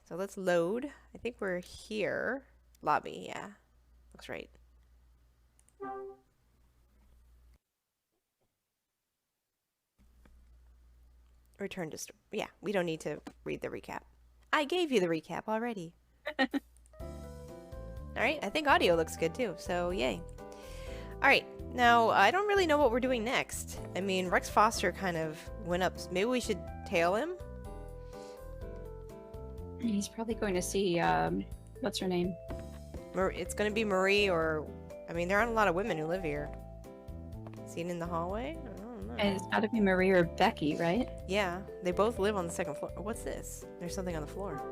So let's load. I think we're here. Lobby, yeah. Looks right. Return to store. Yeah, we don't need to read the recap. I gave you the recap already. Alright, I think audio looks good too, so yay. Alright, now I don't really know what we're doing next. I mean, Rex Foster kind of went up. Maybe we should tail him? He's probably going to see, what's her name? It's gonna be Marie or... I mean, there aren't a lot of women who live here. Seen in the hallway? I don't know. It's gotta be Marie or Becky, right? Yeah, they both live on the second floor. What's this? There's something on the floor.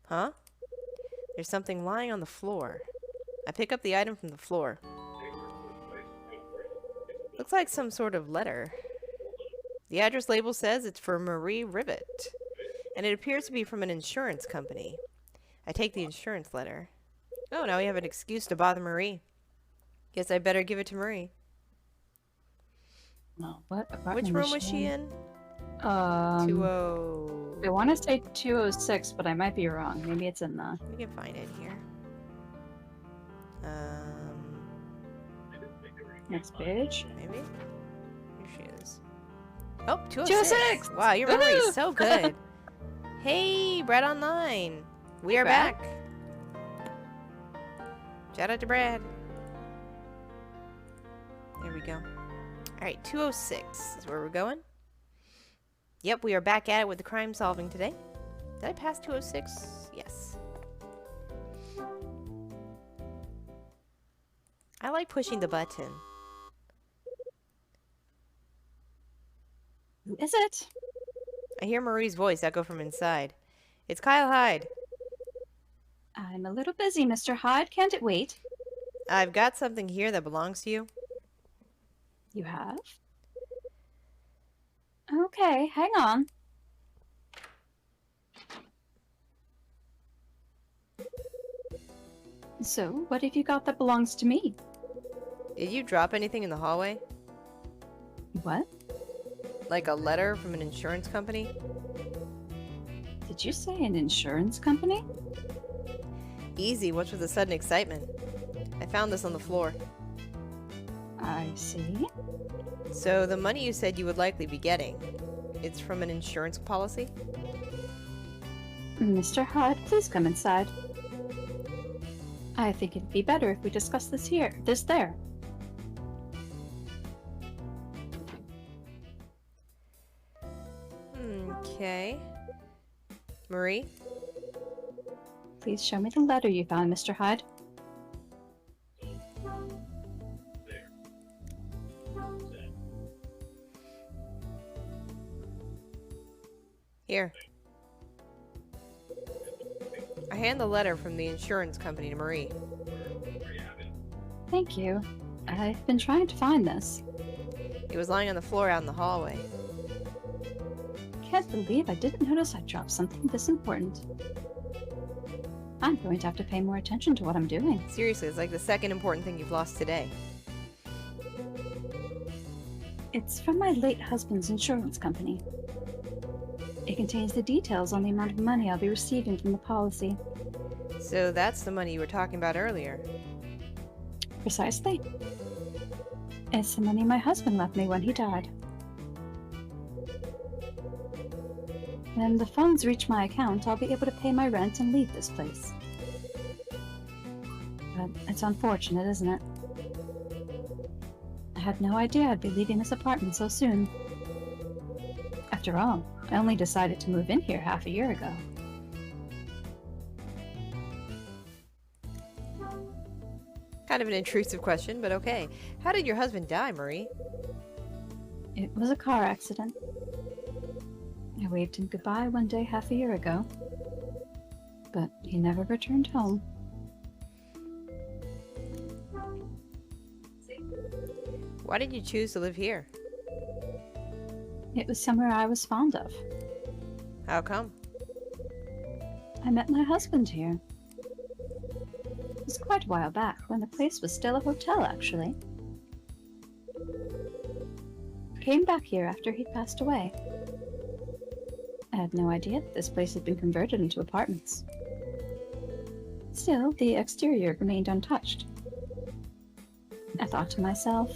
Huh? There's something lying on the floor. I pick up the item from the floor. Looks like some sort of letter. The address label says it's for Marie Rivet, and it appears to be from an insurance company. I take the insurance letter. Oh, now we have an excuse to bother Marie. Guess I better give it to Marie. Oh, what apartment Which room was she in? 20... I want to say 206, but I might be wrong. Maybe it's in the... We can find it here. Next page. Maybe? Here she is. Oh, 206! 206! Wow, your memory is so good. Hey, Brad Online! We are Brad? back! Shout out to Brad. There we go. Alright, 206 is where we're going. Yep, we are back at it with the crime solving today. Did I pass 206? Yes. I like pushing the button. Who is it? I hear Marie's voice echo from inside. It's Kyle Hyde. I'm a little busy, Mr. Hyde. Can't it wait? I've got something here that belongs to you. You have? Okay, hang on. So, what have you got that belongs to me? Did you drop anything in the hallway? What? Like a letter from an insurance company? Did you say an insurance company? Easy, what's with the sudden excitement? I found this on the floor. I see. So the money you said you would likely be getting, it's from an insurance policy? Mr. Hyde, please come inside. I think it'd be better if we discuss this there. Okay. Marie? Please show me the letter you found, Mr. Hyde. Here. I hand the letter from the insurance company to Marie. Thank you. I've been trying to find this. It was lying on the floor out in the hallway. Can't believe I didn't notice I dropped something this important. I'm going to have to pay more attention to what I'm doing. Seriously, it's like the second important thing you've lost today. It's from my late husband's insurance company. It contains the details on the amount of money I'll be receiving from the policy. So that's the money you were talking about earlier. Precisely. It's the money my husband left me when he died. When the funds reach my account, I'll be able to pay my rent and leave this place. But it's unfortunate, isn't it? I had no idea I'd be leaving this apartment so soon. After all, I only decided to move in here half a year ago. Kind of an intrusive question, but okay. How did your husband die, Marie? It was a car accident. I waved him goodbye one day half a year ago. But he never returned home. Why did you choose to live here? It was somewhere I was fond of. How come? I met my husband here. It was quite a while back, when the place was still a hotel, actually. came back here after he'd passed away. I had no idea that this place had been converted into apartments. Still, the exterior remained untouched. I thought to myself,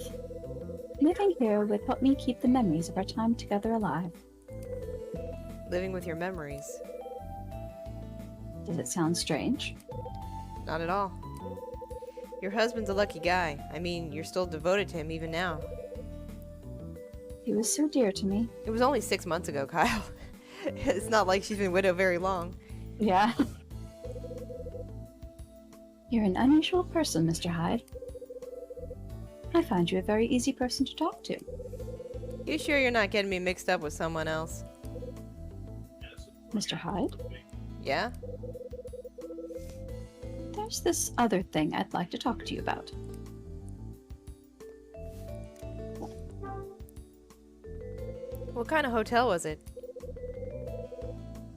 living here would help me keep the memories of our time together alive. Living with your memories. Does it sound strange? Not at all. Your husband's a lucky guy. I mean, you're still devoted to him even now. He was so dear to me. It was only 6 months ago, Kyle. It's not like she's been widowed very long. Yeah. You're an unusual person, Mr. Hyde. I find you a very easy person to talk to. You sure you're not getting me mixed up with someone else? Mr. Hyde? Yeah? There's this other thing I'd like to talk to you about. What kind of hotel was it?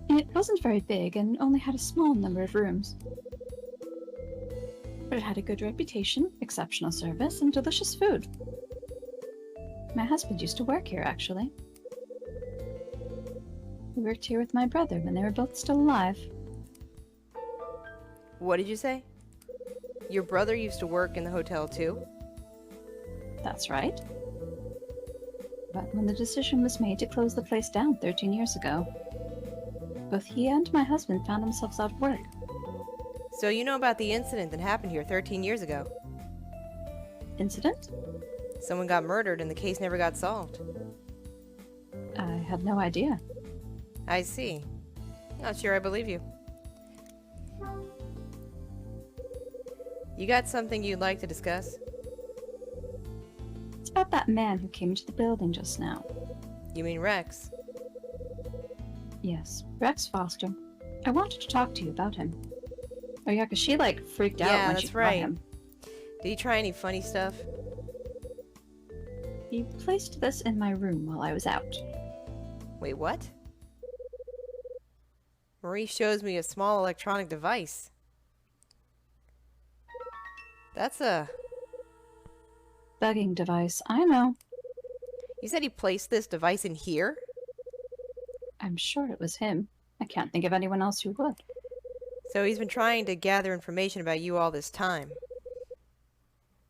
It wasn't very big and only had a small number of rooms. But it had a good reputation, exceptional service, and delicious food. My husband used to work here, actually. He worked here with my brother when they were both still alive. What did you say? Your brother used to work in the hotel too? That's right. But when the decision was made to close the place down 13 years ago, both he and my husband found themselves out of work. So you know about the incident that happened here 13 years ago? Incident? Someone got murdered and the case never got solved. I had no idea. I see. Not sure I believe you. You got something you'd like to discuss? It's about that man who came into the building just now. You mean Rex? Yes, Rex Foster. I wanted to talk to you about him. Oh yeah, because she like freaked out Yeah, when that's she saw right. him. Did he try any funny stuff? He placed this in my room while I was out. Wait, what? Marie shows me a small electronic device. That's a... Bugging device, I know. You said he placed this device in here? I'm sure it was him. I can't think of anyone else who would. So he's been trying to gather information about you all this time.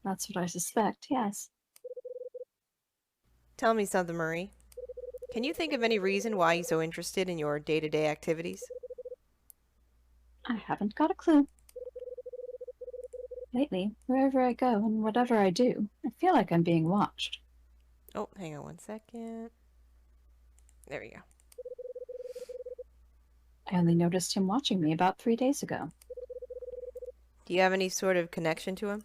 That's what I suspect, yes. Tell me something, Marie. Can you think of any reason why he's so interested in your day-to-day activities? I haven't got a clue. Lately, wherever I go and whatever I do, I feel like I'm being watched. Oh, hang on 1 second. There we go. I only noticed him watching me about 3 days ago. Do you have any sort of connection to him?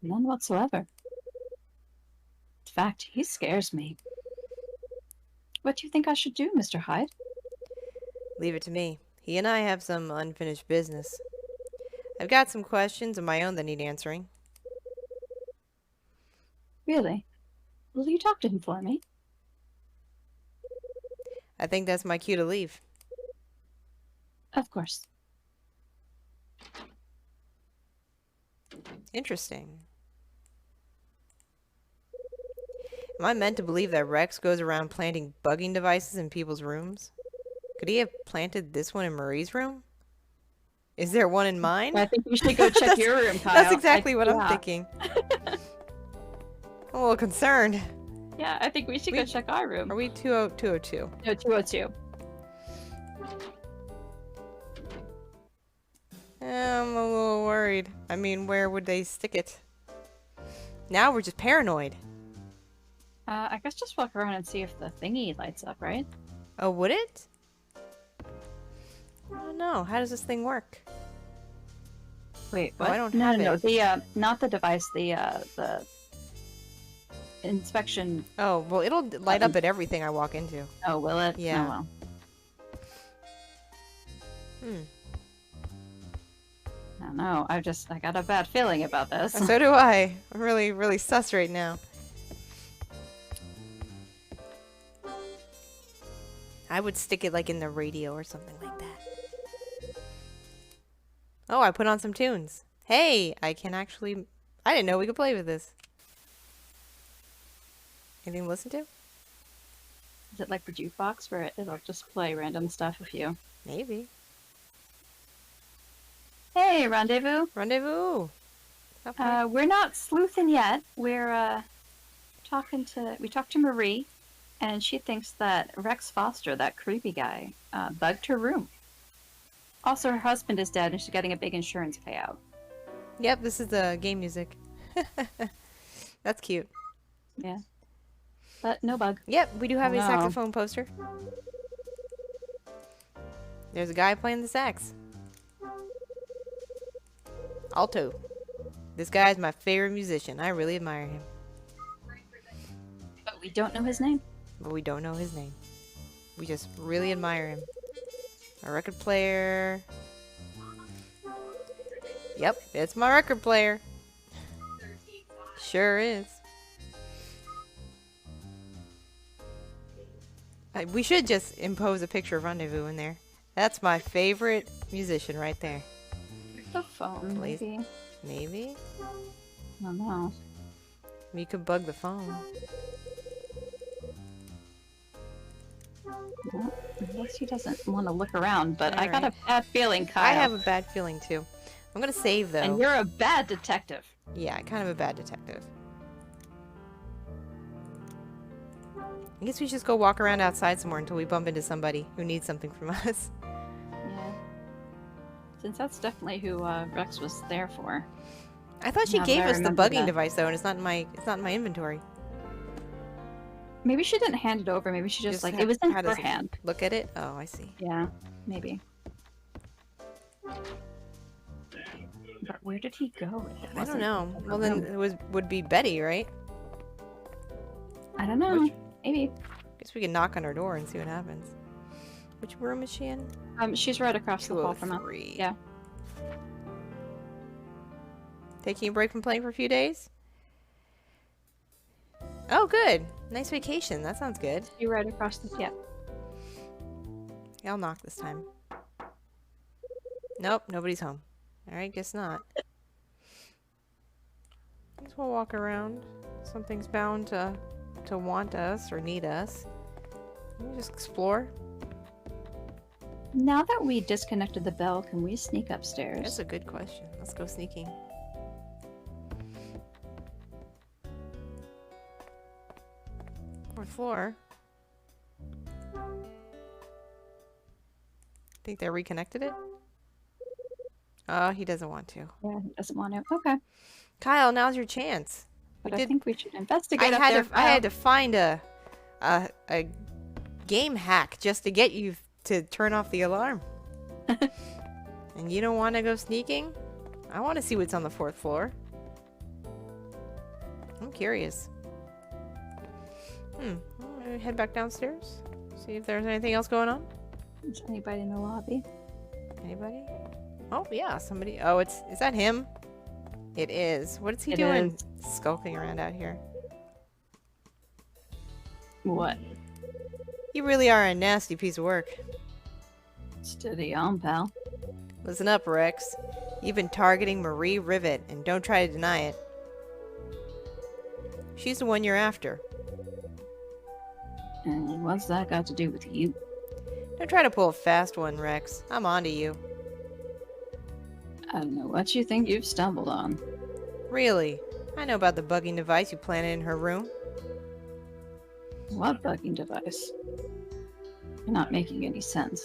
None whatsoever. In fact, he scares me. What do you think I should do, Mr. Hyde? Leave it to me. He and I have some unfinished business. I've got some questions of my own that need answering. Really? Will you talk to him for me? I think that's my cue to leave. Of course. Interesting. Am I meant to believe that Rex goes around planting bugging devices in people's rooms? Could he have planted this one in Marie's room? Is there one in mine? I think we should go check your room, Kyle. That's exactly what I'm thinking. I'm a little concerned. Yeah, I think we should go check our room. Are we 202? No, 202. I'm a little worried. I mean, where would they stick it? Now we're just paranoid. I guess just walk around and see if the thingy lights up, right? Oh, would it? I don't know. How does this thing work? Wait, Oh, what? I don't no, have no, it. the not the device, the inspection. Oh, well, it'll light up at everything I walk into. Oh, will it? Yeah. Oh, well. I don't know. I got a bad feeling about this. So do I. I'm really, really sus right now. I would stick it like in the radio or something like that. Oh, I put on some tunes. Hey, I can actually... I didn't know we could play with this. Anything to listen to? Is it like the jukebox where it'll just play random stuff if you... Maybe. Hey, Rendezvous! Rendezvous! Okay. We're not sleuthing yet. We talked to Marie, and she thinks that Rex Foster, that creepy guy, bugged her room. Also, her husband is dead, and she's getting a big insurance payout. Yep, this is the game music. That's cute. Yeah. But no bug. Yep, we do have a Wow. saxophone poster. There's a guy playing the sax. Alto. This guy's my favorite musician. I really admire him. But we don't know his name. But we don't know his name. We just really admire him. A record player. Yep, it's my record player. Sure is. We should just impose a picture of Rendezvous in there. That's my favorite musician right there. The phone, Please. maybe. Maybe? I don't know. You could bug the phone. Well, I guess he doesn't want to look around, but I got Alright. a bad feeling, Kyle. I have a bad feeling too. I'm gonna save though. And you're a bad detective. Yeah, kind of a bad detective. I guess we should just go walk around outside somewhere until we bump into somebody who needs something from us. Yeah. Since that's definitely who Rex was there for. I thought she Now gave that I us the remember bugging that. device though, and it's not in my inventory. Maybe she didn't hand it over. Maybe she just like had- it was in had her us hand. Look at it. Oh, I see. Yeah, maybe. But where did he go? If it I don't wasn't know. in her Well, then room? it would be Betty, right? I don't know. Which- Maybe. Guess we can knock on her door and see what happens. Which room is she in? She's right across the hall from us. 203. Yeah. Taking a break from playing for a few days? Oh, good. Nice vacation. That sounds good. She's right across the yeah. Yeah, I'll knock this time. Nope, nobody's home. Alright, guess not. Guess we'll walk around. Something's bound to want us or need us. We'll just explore. Now that we disconnected the bell, can we sneak upstairs? That's a good question. Let's go sneaking. Fourth floor. Think they reconnected it? Oh, he doesn't want to. Yeah, he doesn't want to. Okay. Kyle, now's your chance. But We I did- think we should investigate up there. I had to find a game hack just to get you to turn off the alarm. And you don't want to go sneaking? I want to see what's on the fourth floor. I'm curious. I'm gonna head back downstairs. See if there's anything else going on. Is anybody in the lobby? Anybody? Oh yeah, somebody. Oh, is that him? It is. What is he It doing? Skulking around out here. What? You really are a nasty piece of work. Steady on, pal. Listen up, Rex. You've been targeting Marie Rivet, and don't try to deny it. She's the one you're after. And what's that got to do with you? Don't try to pull a fast one, Rex. I'm onto you. I don't know what you think you've stumbled on. Really. I know about the bugging device you planted in her room. What bugging device? You're not making any sense.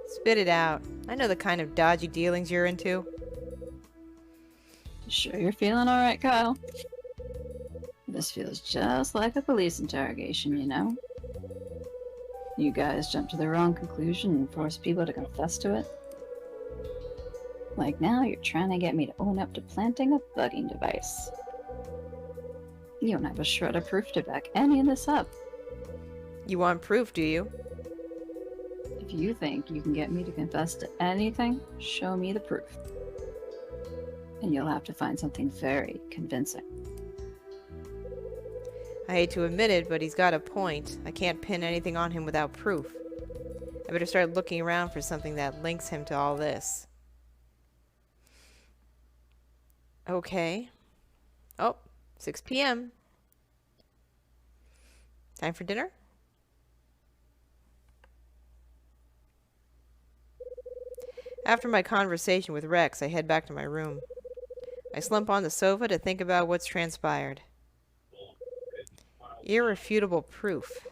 Spit it out. I know the kind of dodgy dealings you're into. Sure you're feeling alright, Kyle? This feels just like a police interrogation, you know? You guys jump to the wrong conclusion and force people to confess to it. Like now, you're trying to get me to own up to planting a bugging device. You don't have a shred of proof to back any of this up. You want proof, do you? If you think you can get me to confess to anything, show me the proof. And you'll have to find something very convincing. I hate to admit it, but he's got a point. I can't pin anything on him without proof. I better start looking around for something that links him to all this. Okay. Oh, 6 p.m. Time for dinner? After my conversation with Rex, I head back to my room. I slump on the sofa to think about what's transpired. Irrefutable proof.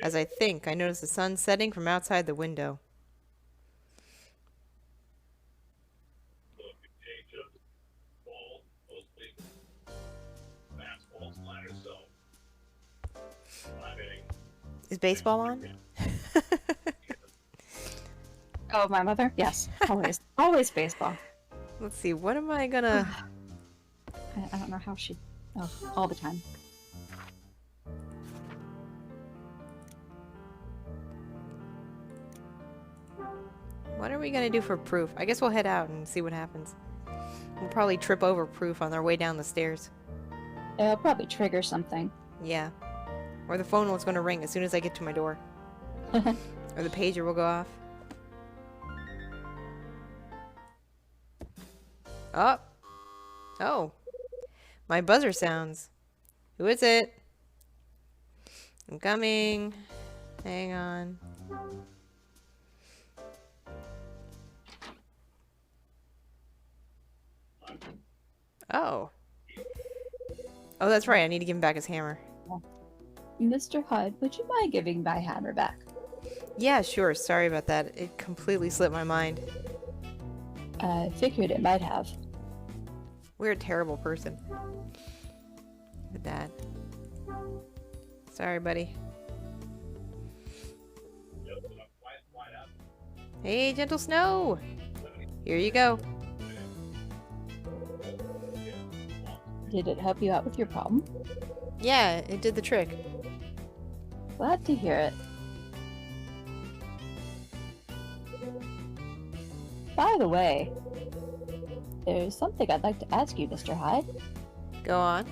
As I think, I notice the sun setting from outside the window. Is baseball on? Oh, my mother? Yes, always. Always baseball. Let's see, what am I gonna... I don't know how she... Oh, all the time. What are we gonna do for proof? I guess we'll head out and see what happens. We'll probably trip over proof on our way down the stairs. It'll probably trigger something. Yeah. Or the phone was gonna ring as soon as I get to my door. Or the pager will go off. Oh. Oh. My buzzer sounds. Who is it? I'm coming. Hang on. Oh. Oh, that's right. I need to give him back his hammer. Mr. Hyde, would you mind giving my hammer back? Yeah, sure. Sorry about that. It completely slipped my mind. I figured it might have. We're a terrible person. Look at that. Sorry, buddy. Hey, Gentle Snow! Here you go. Did it help you out with your problem? Yeah, it did the trick. Glad to hear it. By the way, there's something I'd like to ask you, Mr. Hyde. Go on.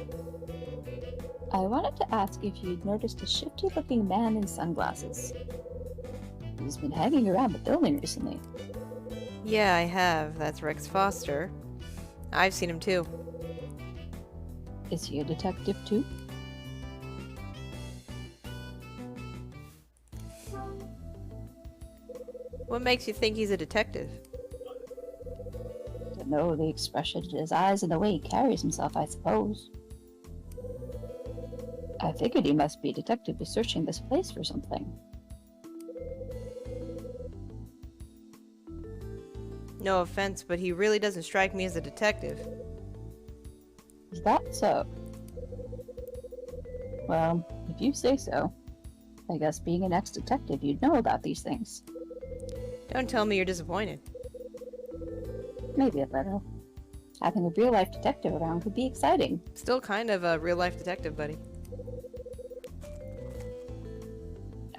I wanted to ask if you'd noticed a shifty-looking man in sunglasses. He's been hanging around the building recently. Yeah, I have. That's Rex Foster. I've seen him too. Is he a detective too? What makes you think he's a detective? To know the expression in his eyes and the way he carries himself, I suppose. I figured he must be a detective who's searching this place for something. No offense, but he really doesn't strike me as a detective. Is that so? Well, if you say so. I guess being an ex-detective, you'd know about these things. Don't tell me you're disappointed. Maybe a little. Having a real-life detective around could be exciting. Still kind of a real-life detective, buddy.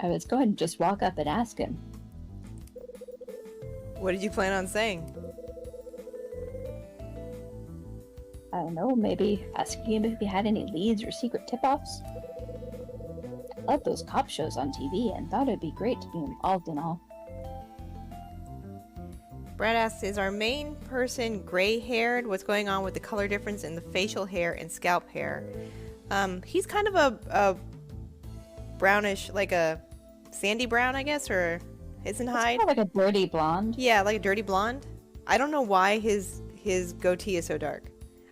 I was going to just walk up and ask him. What did you plan on saying? I don't know, maybe asking him if he had any leads or secret tip-offs? I love those cop shows on TV and thought it'd be great to be involved in all. Brad asks, is our main person gray-haired? What's going on with the color difference in the facial hair and scalp hair? He's kind of a brownish, like a sandy brown, I guess, or isn't Hyde? Kind of like a dirty blonde. Yeah, like a dirty blonde. I don't know why his goatee is so dark.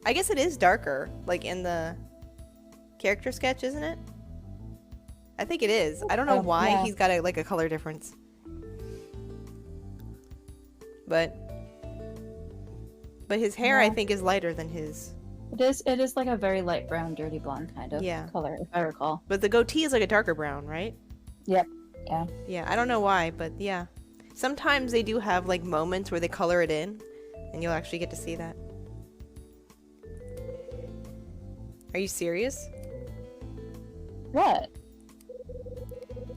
I guess it is darker, like in the character sketch, isn't it? I think it is. I don't know why yeah. he's got like a color difference. But his hair, I Yeah. think, is lighter than his. It is like a very light brown, dirty blonde kind of Yeah. color, if I recall. But the goatee is like a darker brown, right? Yep. Yeah. Yeah, I don't know why, but yeah. Sometimes they do have like moments where they color it in, and you'll actually get to see that. Are you serious? What?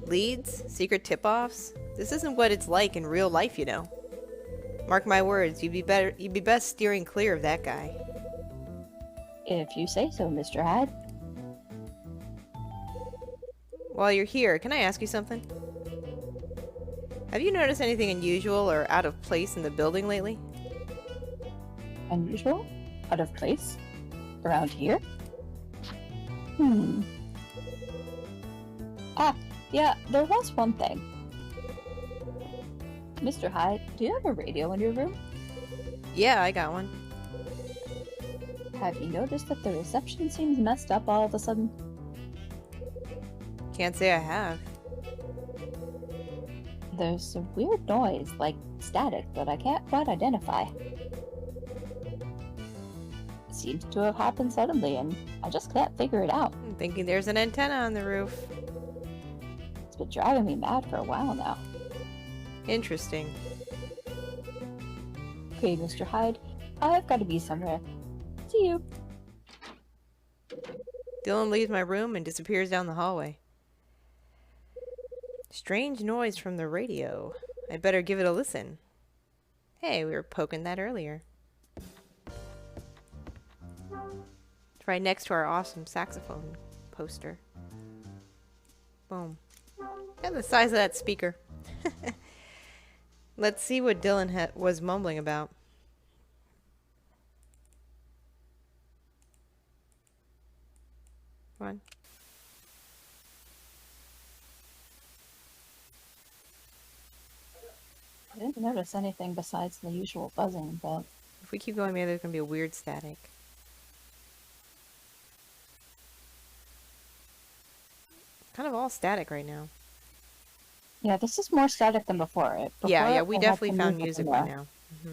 Leads? Secret tip-offs? This isn't what it's like in real life, you know. Mark my words, you'd be best steering clear of that guy. If you say so, Mr. Hyde. While you're here, can I ask you something? Have you noticed anything unusual or out of place in the building lately? Unusual? Out of place? Around here? Ah, yeah, there was one thing. Mr. Hyde, do you have a radio in your room? Yeah, I got one. Have you noticed that the reception seems messed up all of a sudden? Can't say I have. There's a weird noise, like static, that I can't quite identify. It seems to have happened suddenly, and I just can't figure it out. I'm thinking there's an antenna on the roof. It's been driving me mad for a while now. Interesting. Okay, Mr. Hyde, I've got to be somewhere. See you. Dylan leaves my room and disappears down the hallway. Strange noise from the radio. I better give it a listen. Hey, we were poking that earlier. It's right next to our awesome saxophone poster. Boom. Yeah, the size of that speaker. Let's see what Dylan was mumbling about. Come on. I didn't notice anything besides the usual buzzing, but If we keep going, maybe there's going to be a weird static. Kind of all static right now. yeah, this is more static than before. Yeah, Before, we I had definitely some found music music in right there, now.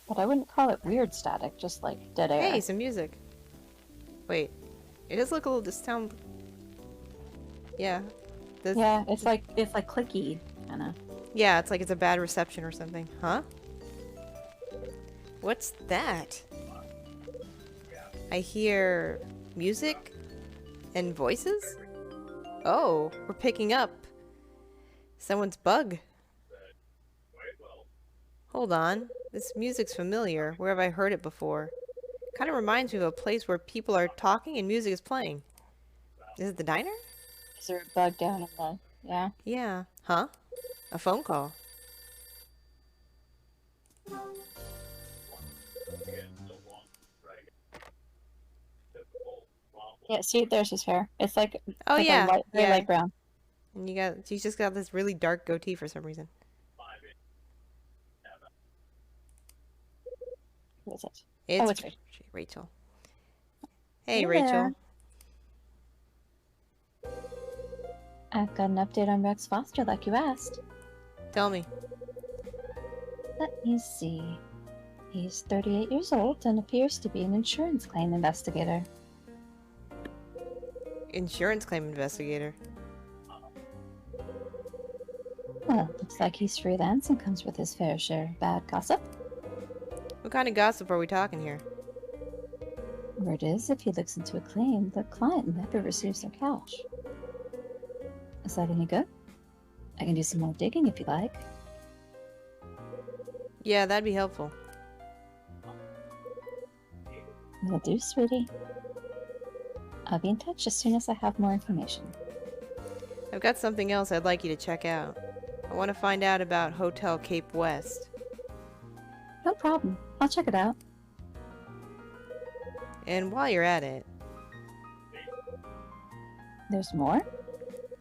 but I wouldn't call it weird static, just like dead air. Hey, some music. Wait, it does look a little sound. Yeah. Yeah, it's like clicky, kind of. Yeah, it's like it's a bad reception or something. Huh? What's that? I hear music and voices? Oh, we're picking up someone's bug. Hold on. This music's familiar. Where have I heard it before? Kind of reminds me of a place where people are talking and music is playing. Is it the diner? Is there a bug down in the? Yeah. Yeah. Huh? A phone call. Yeah. See, there's his hair. It's like Oh like yeah. a light, very Yeah. light brown. And you just got this really dark goatee for some reason. Who is it? It's, Oh, it's Rachel. Hey, Hey Rachel. there. I've got an update on Rex Foster, like you asked. Tell me. Let me see. He's 38 years old and appears to be an insurance claim investigator. Insurance claim investigator. Well, looks like he's freelance and comes with his fair share of bad gossip. What kind of gossip are we talking here? Word is, if he looks into a claim, the client never receives their cash. Is that any good? I can do some more digging if you like. Yeah, that'd be helpful. Will do, sweetie. I'll be in touch as soon as I have more information. I've got something else I'd like you to check out. I want to find out about Hotel Cape West. No problem. I'll check it out. And while you're at it, There's more?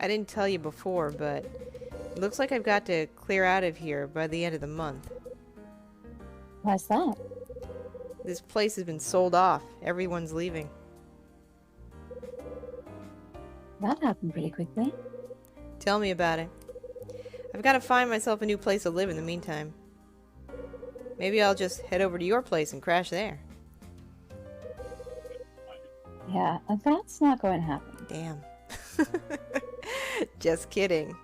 I didn't tell you before, but it looks like I've got to clear out of here by the end of the month. Why's that? This place has been sold off. Everyone's leaving. That happened pretty quickly. Tell me about it. I've got to find myself a new place to live in the meantime. Maybe I'll just head over to your place and crash there. Yeah, that's not going to happen. Damn. Just kidding.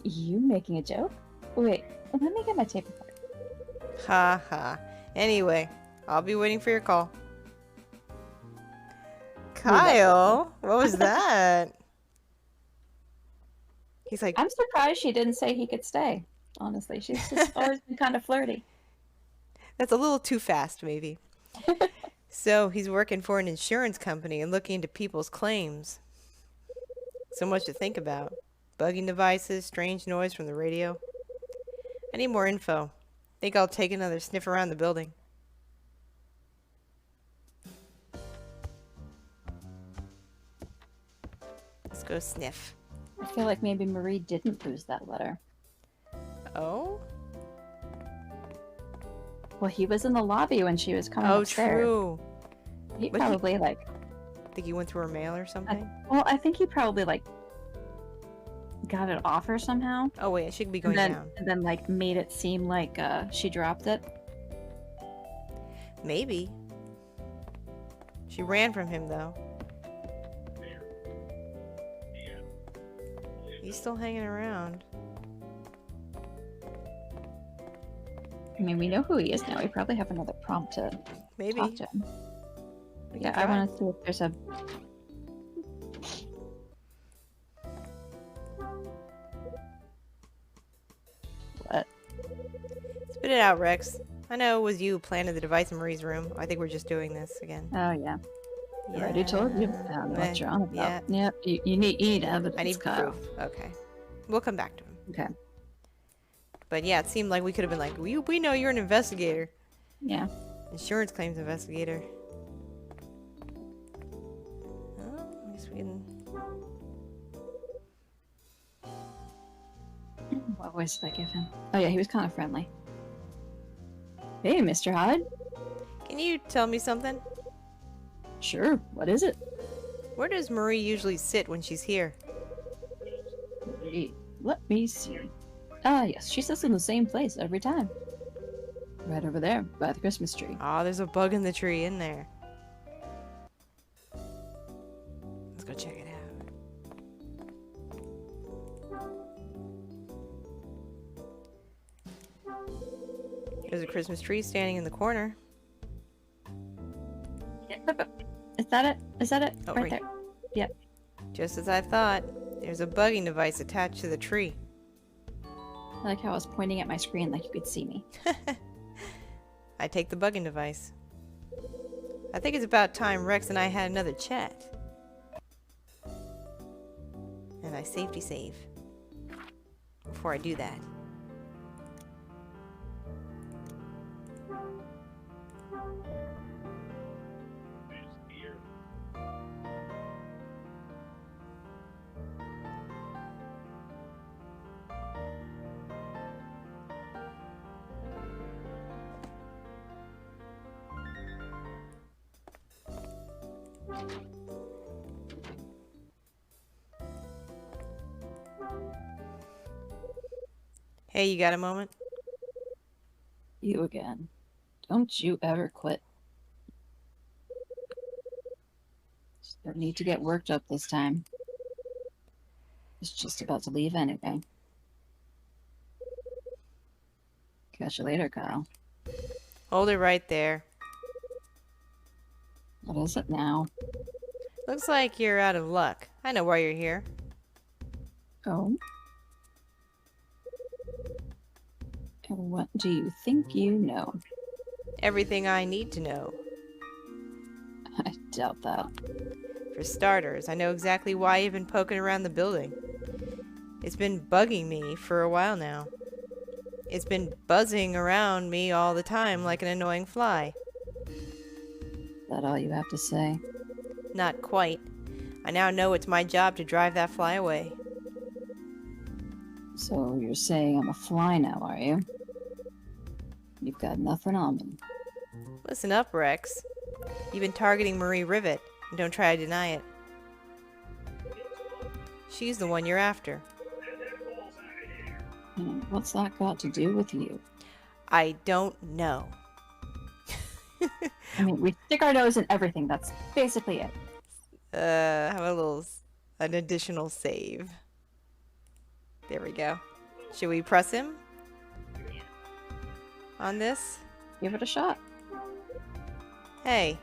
You making a joke? Wait, let me get my tape recorder. Ha ha. Anyway, I'll be waiting for your call. Kyle, what was that? He's like, I'm surprised she didn't say he could stay. Honestly, she's just always been kind of flirty. that's a little too fast, maybe. So he's working for an insurance company and looking into people's claims. So much to think about. Bugging devices, strange noise from the radio. I need more info. Think I'll take another sniff around the building. Let's go sniff. I feel like maybe Marie didn't lose that letter. Oh? Well, he was in the lobby when she was coming Oh, upstairs. true. He But probably Think you went through her mail or something? well, I think he probably got it off her somehow. Oh, wait, it should be going and then, down. And then made it seem like she dropped it. Maybe. She ran from him, though. He's still hanging around. I mean, we know who he is now. We probably have another prompt to Maybe. talk to him. We Yeah, can I try. want to see if there's a. What? Spit it out, Rex. I know it was you who planted the device in Marie's room. I think we're just doing this again. Oh yeah. I already told you. I don't know what you're on about. Yeah. Yeah. You need evidence. I need Kyle. proof. Okay. We'll come back to him. Okay. But yeah, it seemed like we could have been like, we know you're an investigator. Yeah. Insurance claims investigator. Oh, I guess we can... What voice did I give him? Oh yeah, he was kind of friendly. Hey, Mr. Hyde. Can you tell me something? Sure. What is it? Where does Marie usually sit when she's here? Let me see. Ah, yes, she sits in the same place every time. Right over there, by the Christmas tree. Oh, there's a bug in the tree in there. Let's go check it out. There's a Christmas tree standing in the corner. Is that it? Is that it? Oh, right right. there. Yep. Just as I thought. There's a bugging device attached to the tree. I like how I was pointing at my screen like you could see me. I take the bugging device. I think it's about time Rex and I had another chat. And I safety save. Before I do that. Hey, you got a moment? You again. Don't you ever quit. Just don't need to get worked up this time. It's just about to leave anyway. Catch you later, Kyle. Hold it right there. What is it now? Looks like you're out of luck. I know why you're here. Oh? And what do you think you know? Everything I need to know. I doubt that. For starters, I know exactly why you've been poking around the building. It's been bugging me for a while now. It's been buzzing around me all the time like an annoying fly. Is that all you have to say? Not quite. I now know it's my job to drive that fly away. So you're saying I'm a fly now, are you? You've got nothing on me. Listen up, Rex. You've been targeting Marie Rivet, and don't try to deny it. She's the one you're after. What's that got to do with you? I don't know. I mean, we stick our nose in everything. That's basically it. Have an additional save. There we go. Should we press him? On this? Give it a shot. Hey.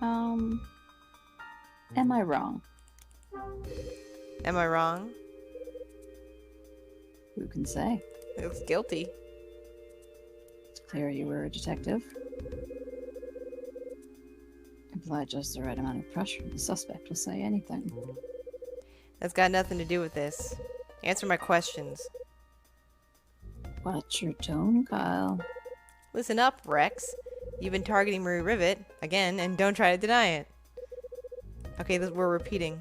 Am I wrong? Am I wrong? Who can say? He looks guilty. It's clear you were a detective. Apply just the right amount of pressure, the suspect will say anything. That's got nothing to do with this. Answer my questions. Watch your tone, Kyle. Listen up, Rex. You've been targeting Marie Rivet, again, and don't try to deny it. Okay, we're repeating.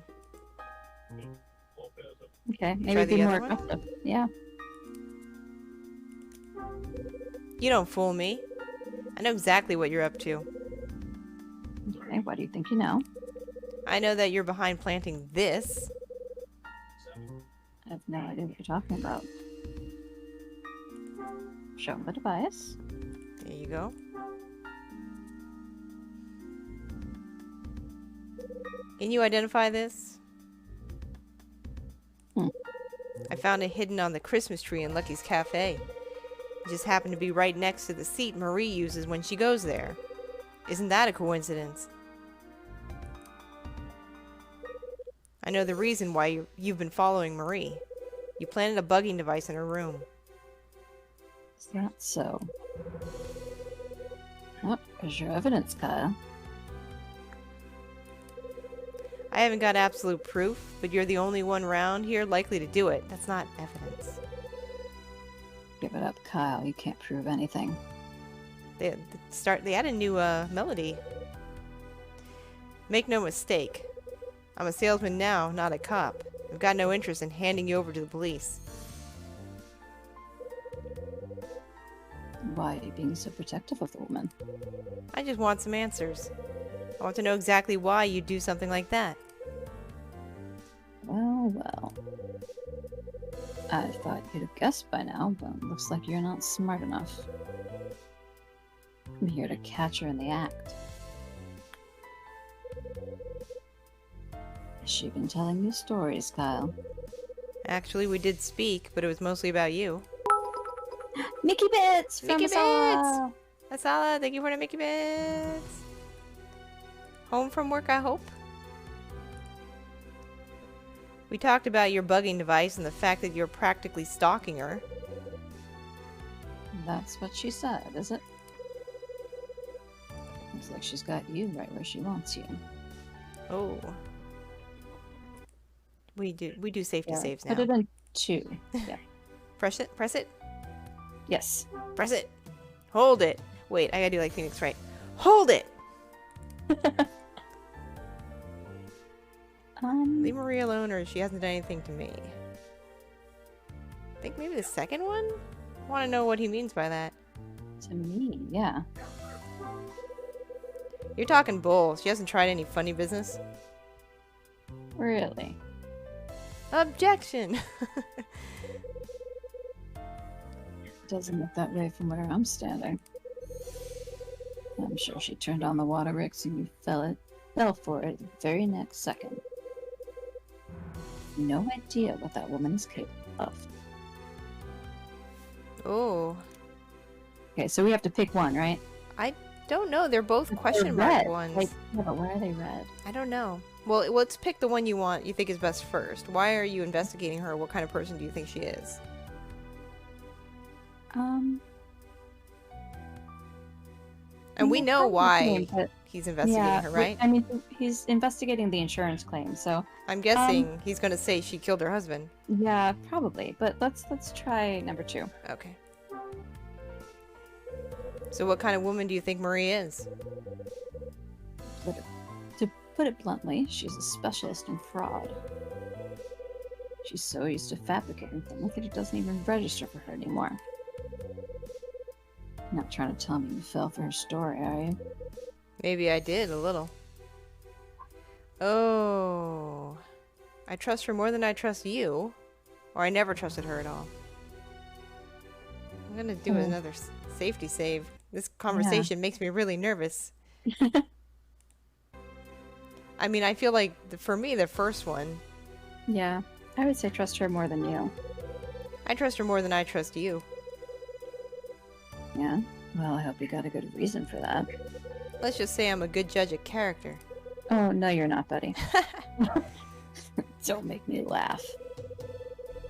Okay, Try maybe the be more other one? aggressive. Yeah. You don't fool me. I know exactly what you're up to. Okay, what do you think you know? I know that you're behind planting this. I have no idea what you're talking about. Show the device. There you go. Can you identify this? Hmm. I found it hidden on the Christmas tree in Lucky's Cafe. It just happened to be right next to the seat Marie uses when she goes there. Isn't that a coincidence? I know the reason why you've been following Marie. You planted a bugging device in her room. Is that so? What is your evidence, Kyle? I haven't got absolute proof, but you're the only one around here likely to do it. That's not evidence. Give it up, Kyle. You can't prove anything. They had a new melody. Make no mistake. I'm a salesman now, not a cop. I've got no interest in handing you over to the police. Why are you being so protective of the woman? I just want some answers. I want to know exactly why you'd do something like that. Well, well. I thought you'd have guessed by now, but looks like you're not smart enough. I'm here to catch her in the act. Has she been telling you stories, Kyle? Actually, we did speak, but it was mostly about you. Mickey Bits! From Mickey Masala! Asala, thank you for the Mickey Bits. Home from work, I hope? We talked about your bugging device and the fact that you're practically stalking her. That's what she said, is it? Looks like she's got you right where she wants you. Oh. We do safety saves now. Put it in 2. Yeah. Press it, press it, Yes. press it. Hold it. Wait, I gotta do like Phoenix Wright. Hold it! Leave Marie alone or she hasn't done anything to me. I think maybe the second one? I want to know what he means by that. To me, yeah. You're talking bull. She hasn't tried any funny business. Really? Objection! Doesn't look that way from where I'm standing. I'm sure she turned on the water Ricks and you fell for it the very next second. No idea what that woman is capable of. Oh. Okay, so we have to pick one, right? I don't know. They're both question They're mark red. ones. Like, yeah, but why are they red? I don't know. Well, let's pick the one you think is best first. Why are you investigating her? What kind of person do you think she is? And we know why he's investigating her, right? I mean, he's investigating the insurance claim, so I'm guessing he's going to say she killed her husband. yeah, probably. But let's try number 2. Okay. So what kind of woman do you think Marie is? To put it bluntly, she's a specialist in fraud. She's so used to fabricating things that it doesn't even register for her anymore. You're not trying to tell me you fell for her story, are you? Maybe I did, a little. Oh. I trust her more than I trust you. Or I never trusted her at all. I'm gonna do another safety save. This conversation makes me really nervous. I mean, I feel like, for me, the first one, Yeah, I would say trust her more than you. I trust her more than I trust you. Yeah? Well, I hope you got a good reason for that. Let's just say I'm a good judge of character. Oh, no, you're not, buddy. Don't make me laugh.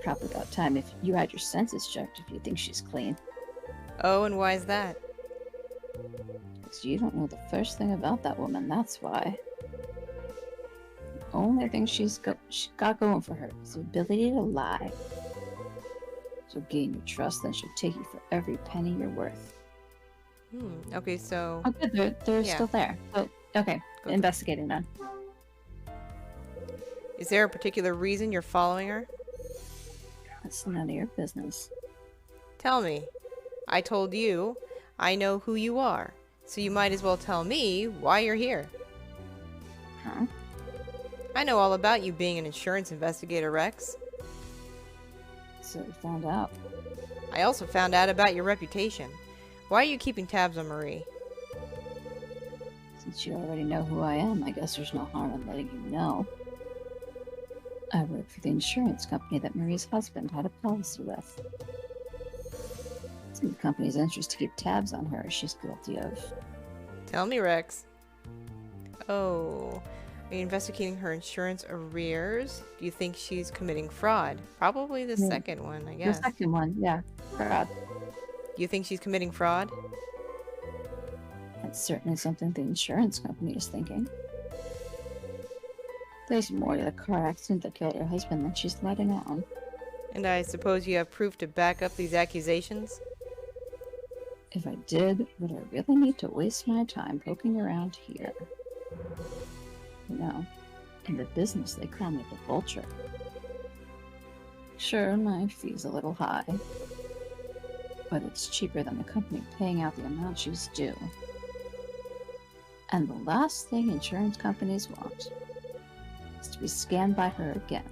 Probably about time if you had your senses checked if you think she's clean. Oh, and why is that? Because you don't know the first thing about that woman, that's why. The only thing she got going for her is the ability to lie. She'll gain your trust, then she'll take you for every penny you're worth. Okay, so... Oh, good, they're Yeah. still there. So, okay, Go. investigating then. Is there a particular reason you're following her? That's none of your business. Tell me. I told you I know who you are, so you might as well tell me why you're here. Huh? I know all about you being an insurance investigator, Rex. So we found out. I also found out about your reputation. Why are you keeping tabs on Marie? Since you already know who I am, I guess there's no harm in letting you know. I work for the insurance company that Marie's husband had a policy with. It's in the company's interest to keep tabs on her as she's guilty of. Tell me, Rex. Oh, are you investigating her insurance arrears? Do you think she's committing fraud? Probably the second one, I guess. The second one, yeah. Fraud. Do you think she's committing fraud? That's certainly something the insurance company is thinking. There's more to the car accident that killed her husband than she's letting on. And I suppose you have proof to back up these accusations? If I did, would I really need to waste my time poking around here? You know, in the business they call me the vulture. Sure, my fee's a little high, but it's cheaper than the company paying out the amount she's due. And the last thing insurance companies want is to be scammed by her again.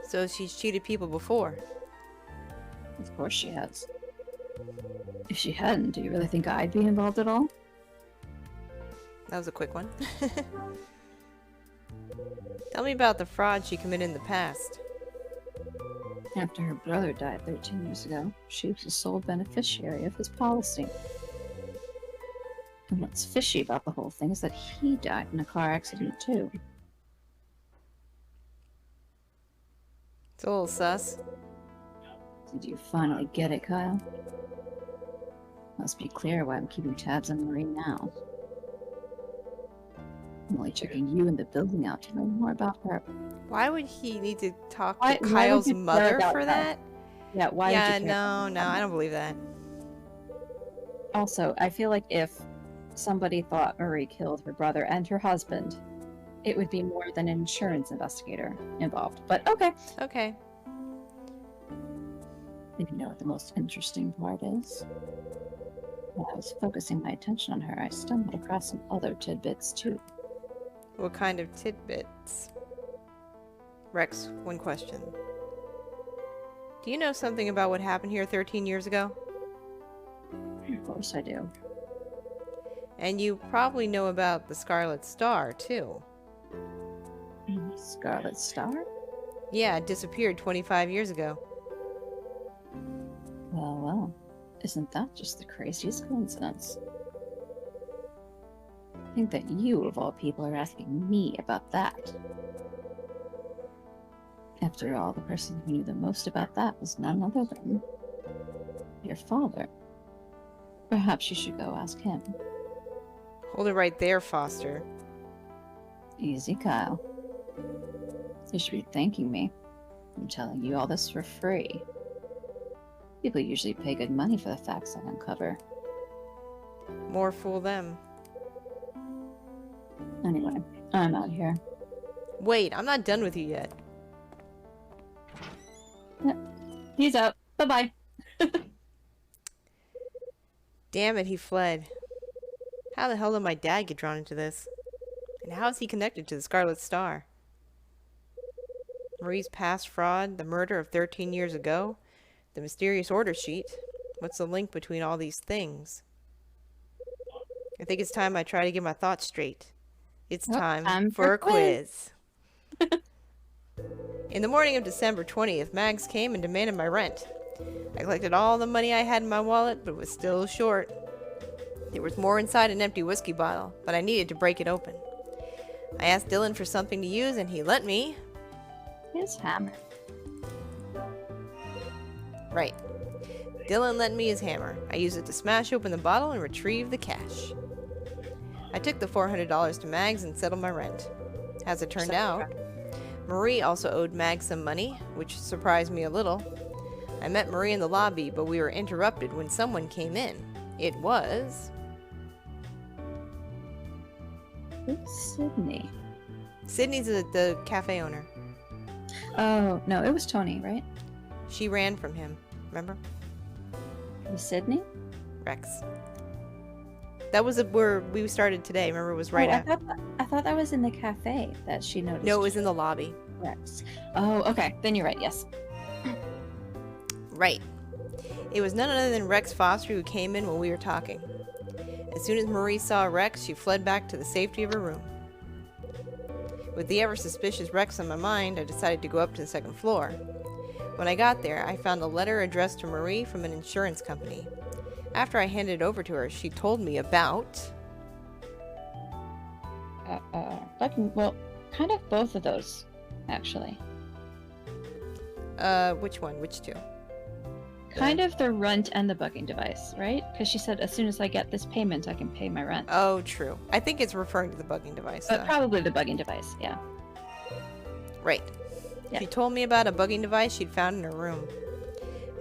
So she's cheated people before. Of course she has. If she hadn't, do you really think I'd be involved at all? That was a quick one. Tell me about the fraud she committed in the past. After her brother died 13 years ago, she was the sole beneficiary of his policy. And what's fishy about the whole thing is that he died in a car accident too. It's a little sus. Did you finally get it, Kyle? Must be clear why I'm keeping tabs on Marie now. I'm only checking you in the building out to learn more about her. Why would he need to talk Why- to why would Kyle's you care mother about for that? that? Yeah, why Yeah, would you care? no, I don't believe that. Also, I feel like if somebody thought Marie killed her brother and her husband, it would be more than an insurance investigator involved. But okay. Okay. You know what the most interesting part is? While I was focusing my attention on her, I stumbled across some other tidbits too. What kind of tidbits? Rex, one question. Do you know something about what happened here 13 years ago? Of course I do. And you probably know about the Scarlet Star, too. Scarlet Star? Yeah, it disappeared 25 years ago. Well, isn't that just the craziest coincidence? I think that you, of all people, are asking me about that. After all, the person who knew the most about that was none other than your father. Perhaps you should go ask him. Hold it right there, Foster. Easy, Kyle. You should be thanking me. I'm telling you all this for free. People usually pay good money for the facts I uncover. More fool them. Anyway, I'm out here. Wait, I'm not done with you yet. He's out. Bye-bye. Damn it, he fled. How the hell did my dad get drawn into this? And how is he connected to the Scarlet Star? Marie's past fraud, the murder of 13 years ago, the mysterious order sheet. What's the link between all these things? I think it's time I try to get my thoughts straight. It's time for a quiz. In the morning of December 20th, Mags came and demanded my rent. I collected all the money I had in my wallet, but was still short. There was more inside an empty whiskey bottle, but I needed to break it open. I asked Dylan for something to use, and he let me. His hammer. Right. Dylan lent me his hammer. I used it to smash open the bottle and retrieve the cash. I took the $400 to Mags and settled my rent. As it turned out, Marie also owed Mags some money, which surprised me a little. I met Marie in the lobby, but we were interrupted when someone came in. It was Who's Sydney? Sydney's the cafe owner. Oh, no, it was Tony, right? She ran from him. Remember? It was Sydney? Rex. That was where we started today. Remember, it was right Oh, after. I thought that was in the cafe that she noticed. No, it was in the lobby. Rex. Oh, okay. Then you're right, yes. Right. It was none other than Rex Foster who came in when we were talking. As soon as Marie saw Rex, she fled back to the safety of her room. With the ever-suspicious Rex on my mind, I decided to go up to the second floor. When I got there, I found a letter addressed to Marie from an insurance company. After I handed it over to her, she told me about... Well, kind of both of those, actually. Which one? Which two? Kind of the rent and the bugging device, right? Because she said as soon as I get this payment, I can pay my rent. Oh, true. I think it's referring to the bugging device, But though. probably the bugging device, yeah. Right. Yeah. She told me about a bugging device she'd found in her room.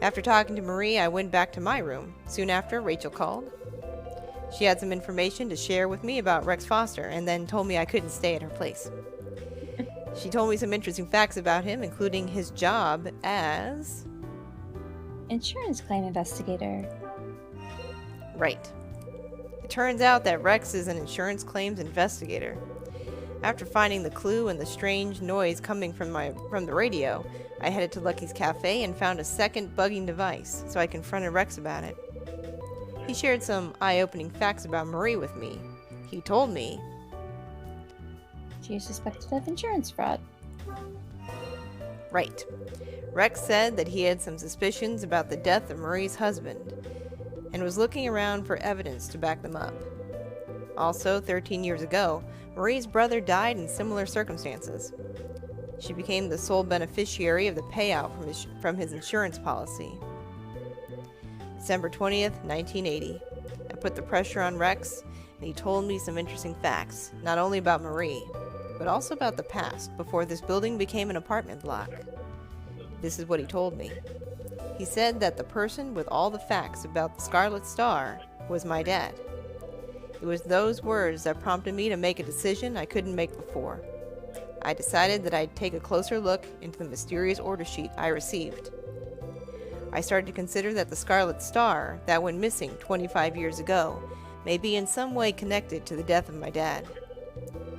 After talking to Marie, I went back to my room. Soon after, Rachel called. She had some information to share with me about Rex Foster, and then told me I couldn't stay at her place. She told me some interesting facts about him, including his job as... Insurance claim investigator. Right. It turns out that Rex is an insurance claims investigator. After finding the clue and the strange noise coming from the radio, I headed to Lucky's Cafe and found a second bugging device, so I confronted Rex about it. He shared some eye-opening facts about Marie with me. He told me... She is suspected of insurance fraud. Right. Rex said that he had some suspicions about the death of Marie's husband, and was looking around for evidence to back them up. Also, 13 years ago, Marie's brother died in similar circumstances. She became the sole beneficiary of the payout from his insurance policy. December 20th, 1980. I put the pressure on Rex, and he told me some interesting facts, not only about Marie, but also about the past, before this building became an apartment block. This is what he told me. He said that the person with all the facts about the Scarlet Star was my dad. It was those words that prompted me to make a decision I couldn't make before. I decided that I'd take a closer look into the mysterious order sheet I received. I started to consider that the Scarlet Star that went missing 25 years ago may be in some way connected to the death of my dad.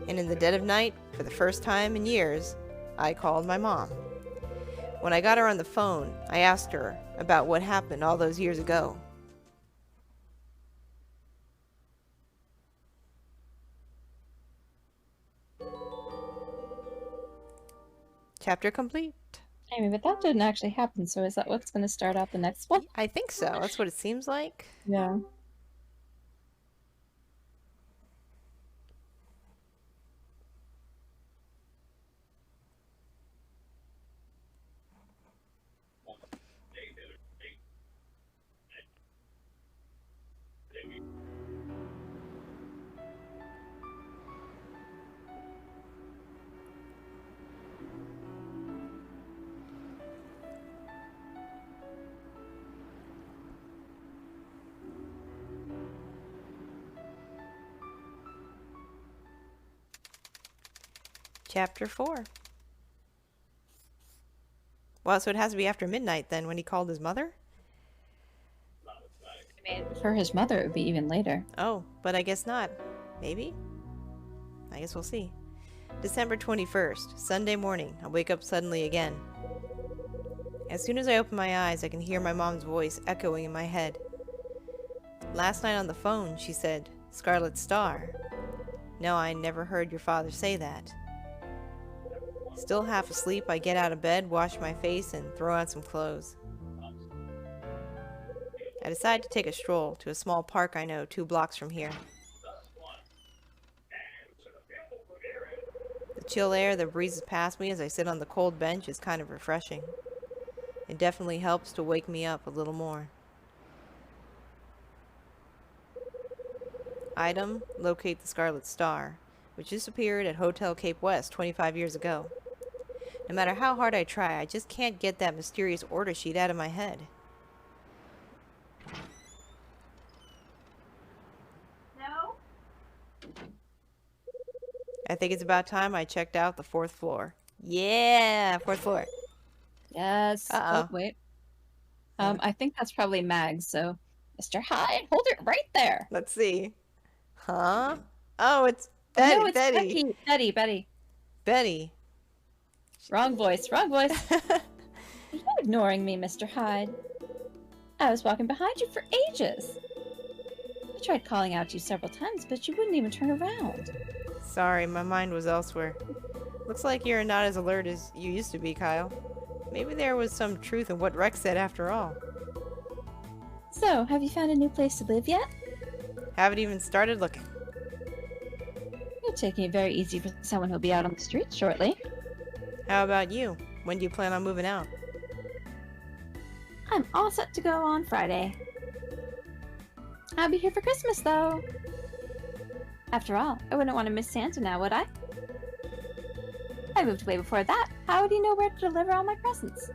And in the dead of night, for the first time in years, I called my mom. When I got her on the phone, I asked her about what happened all those years ago. Chapter complete. I mean, but that didn't actually happen, so is that what's going to start out the next one? I think so. That's what it seems like. Yeah. Chapter 4. Well, so it has to be after midnight then when he called his mother? I mean, for his mother, it would be even later. Oh, but I guess not. Maybe? I guess we'll see. December 21st, Sunday morning. I wake up suddenly again. As soon as I open my eyes, I can hear my mom's voice echoing in my head. Last night on the phone, she said, Scarlet Star. No, I never heard your father say that. Still half asleep, I get out of bed, wash my face, and throw on some clothes. I decide to take a stroll to a small park I know 2 blocks from here. The chill air that breezes past me as I sit on the cold bench is kind of refreshing. It definitely helps to wake me up a little more. Item, locate the Scarlet Star, which disappeared at Hotel Cape West 25 years ago. No matter how hard I try, I just can't get that mysterious order sheet out of my head. I think it's about time I checked out the 4th floor. Yeah, 4th floor. Yes. Uh-oh. Oh, wait. What? I think that's probably Mags, so Mr. Hyde, hold it right there. Let's see. Huh? Oh, it's Oh, no, Betty. it's Becky. Betty. Betty. Wrong voice. Are you ignoring me, Mr. Hyde? I was walking behind you for ages. I tried calling out to you several times, but you wouldn't even turn around. Sorry, my mind was elsewhere. Looks like you're not as alert as you used to be, Kyle. Maybe there was some truth in what Rex said after all. So, have you found a new place to live yet? Haven't even started looking. You're taking it very easy for someone who'll be out on the streets shortly. How about you? When do you plan on moving out? I'm all set to go on Friday. I'll be here for Christmas, though. After all, I wouldn't want to miss Santa now, would I? I moved away before that. How would he know where to deliver all my presents?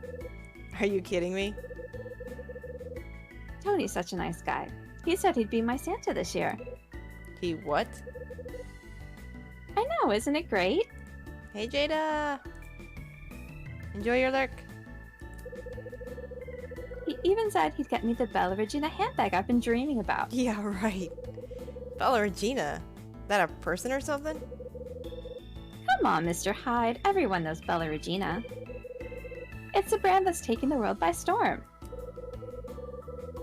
Are you kidding me? Tony's such a nice guy. He said he'd be my Santa this year. He what? I know, isn't it great? Hey, Jada! Enjoy your lurk. He even said he'd get me the Bella Regina handbag I've been dreaming about. Yeah, right. Bella Regina. That a person or something? Come on, Mr. Hyde. Everyone knows Bella Regina. It's a brand that's taking the world by storm.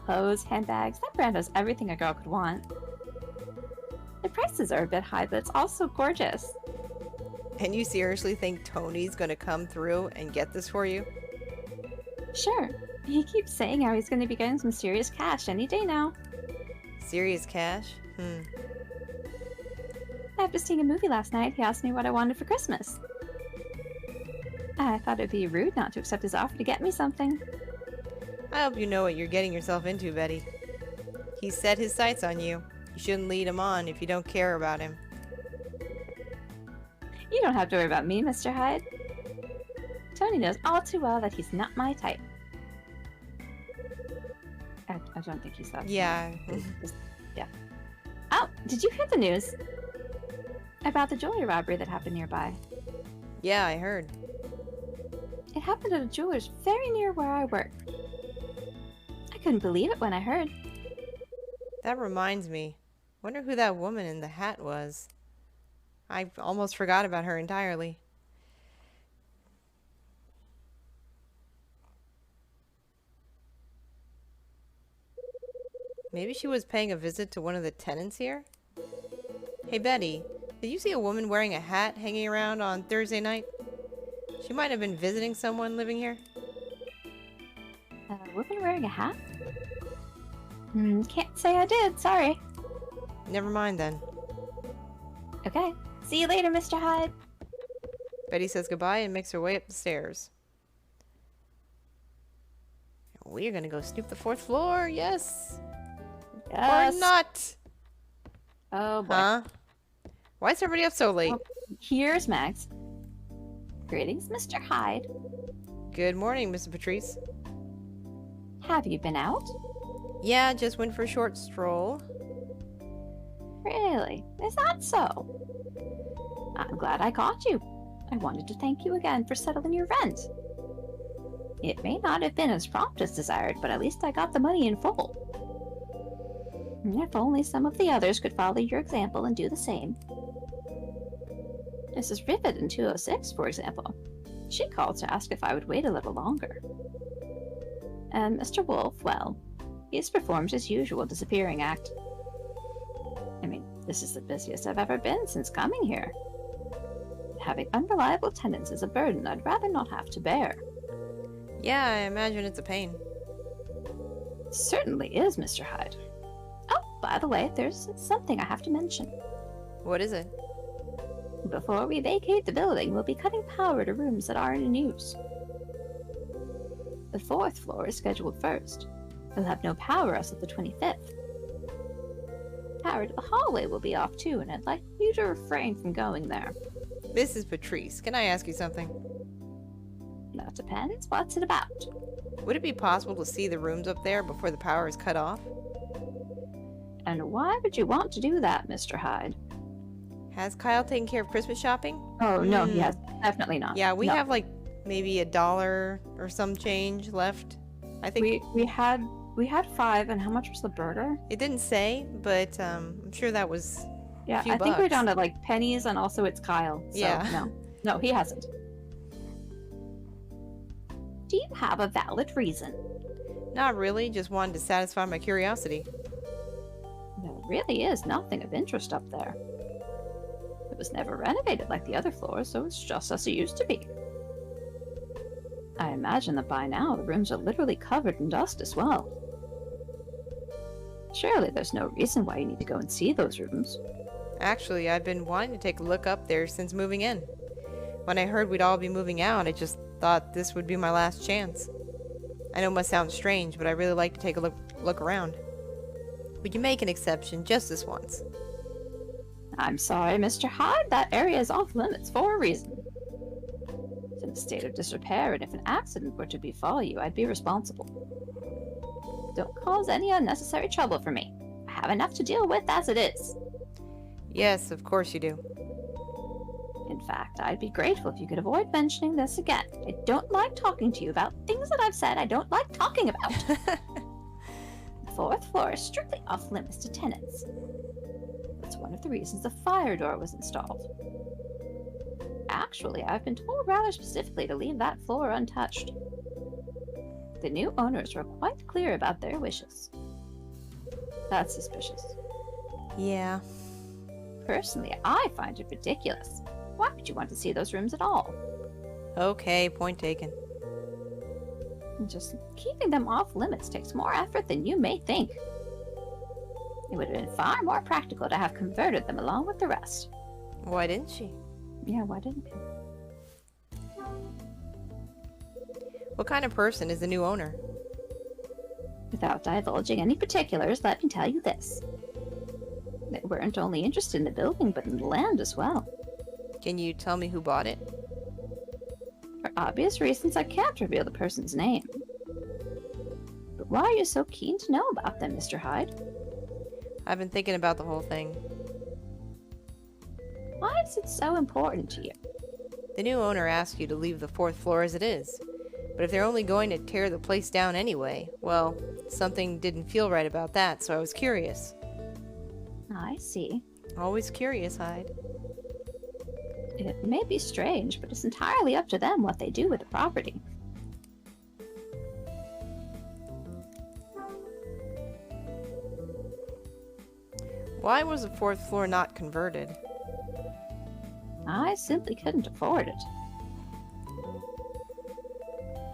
Clothes, handbags, that brand has everything a girl could want. The prices are a bit high, but it's also gorgeous. And you seriously think Tony's gonna come through and get this for you? Sure. He keeps saying how he's going to be getting some serious cash any day now. Serious cash? After seeing a movie last night, he asked me what I wanted for Christmas. I thought it'd be rude not to accept his offer to get me something. I hope you know what you're getting yourself into, Betty. He set his sights on you. You shouldn't lead him on if you don't care about him. You don't have to worry about me, Mr. Hyde. Tony knows all too well that he's not my type. I don't think he's that. Yeah. Yeah. Oh, did you hear the news? About the jewelry robbery that happened nearby. Yeah, I heard. It happened at a jeweler's very near where I work. I couldn't believe it when I heard. That reminds me. Wonder who that woman in the hat was. I almost forgot about her entirely. Maybe she was paying a visit to one of the tenants here? Hey Betty, did you see a woman wearing a hat hanging around on Thursday night? She might have been visiting someone living here. A woman wearing a hat? Can't say I did, sorry. Never mind then. Okay. See you later, Mr. Hyde. Betty says goodbye and makes her way up the stairs. We're gonna go snoop the 4th floor, yes! Yes. Or not! Oh boy. Huh? Why is everybody up so late? Oh, here's Max. Greetings, Mr. Hyde. Good morning, Mrs. Patrice. Have you been out? Yeah, just went for a short stroll. Really? Is that so? I'm glad I caught you. I wanted to thank you again for settling your rent. It may not have been as prompt as desired, but at least I got the money in full. If only some of the others could follow your example and do the same. Mrs. Rivet in 206, for example. She called to ask if I would wait a little longer. And Mr. Wolf, well, he's performed his usual disappearing act. I mean, this is the busiest I've ever been since coming here. Having unreliable tenants is a burden I'd rather not have to bear. Yeah, I imagine it's a pain. Certainly is, Mr. Hyde. Oh, by the way, there's something I have to mention. What is it? Before we vacate the building, we'll be cutting power to rooms that aren't in use. The 4th floor is scheduled first. We'll have no power as of the 25th. Power to the hallway will be off too, and I'd like you to refrain from going there. Mrs. Patrice, can I ask you something? That depends. What's it about? Would it be possible to see the rooms up there before the power is cut off? And why would you want to do that, Mr. Hyde? Has Kyle taken care of Christmas shopping? Oh, no, he has. Definitely not. Yeah, we No. have like maybe $1 or some change left. I think We had 5, and how much was the burger? it didn't say, but I'm sure that was Yeah, few I think we're bucks. down to like pennies, and also it's Kyle. So, Yeah. No, he hasn't. Do you have a valid reason? not really. Just wanted to satisfy my curiosity. There really is nothing of interest up there. It was never renovated like the other floors, so it's just as it used to be. I imagine that by now the rooms are literally covered in dust as well. Surely there's no reason why you need to go and see those rooms. Actually, I've been wanting to take a look up there since moving in. When I heard we'd all be moving out, I just thought this would be my last chance. I know it must sound strange, but I really like to take a look around. Would you make an exception just this once? I'm sorry, Mr. Hyde, that area is off limits for a reason. It's in a state of disrepair, and if an accident were to befall you, I'd be responsible. Don't cause any unnecessary trouble for me. I have enough to deal with as it is. Yes, of course you do. In fact, I'd be grateful if you could avoid mentioning this again. I don't like talking to you about things that I've said I don't like talking about. The 4th floor is strictly off limits to tenants. That's one of the reasons the fire door was installed. Actually, I've been told rather specifically to leave that floor untouched. The new owners were quite clear about their wishes. That's suspicious. Yeah. Personally, I find it ridiculous. Why would you want to see those rooms at all? Okay, point taken. Just keeping them off limits takes more effort than you may think. It would have been far more practical to have converted them along with the rest. Why didn't she? Yeah, why didn't you? What kind of person is the new owner? Without divulging any particulars, let me tell you this. They weren't only interested in the building, but in the land as well. Can you tell me who bought it? For obvious reasons, I can't reveal the person's name. But why are you so keen to know about them, Mr. Hyde? I've been thinking about the whole thing. Why is it so important to you? The new owner asked you to leave the 4th floor as it is. But if they're only going to tear the place down anyway, well, something didn't feel right about that, so I was curious. I see. Always curious, Hyde. It may be strange, but it's entirely up to them what they do with the property. Why was the 4th floor not converted? I simply couldn't afford it.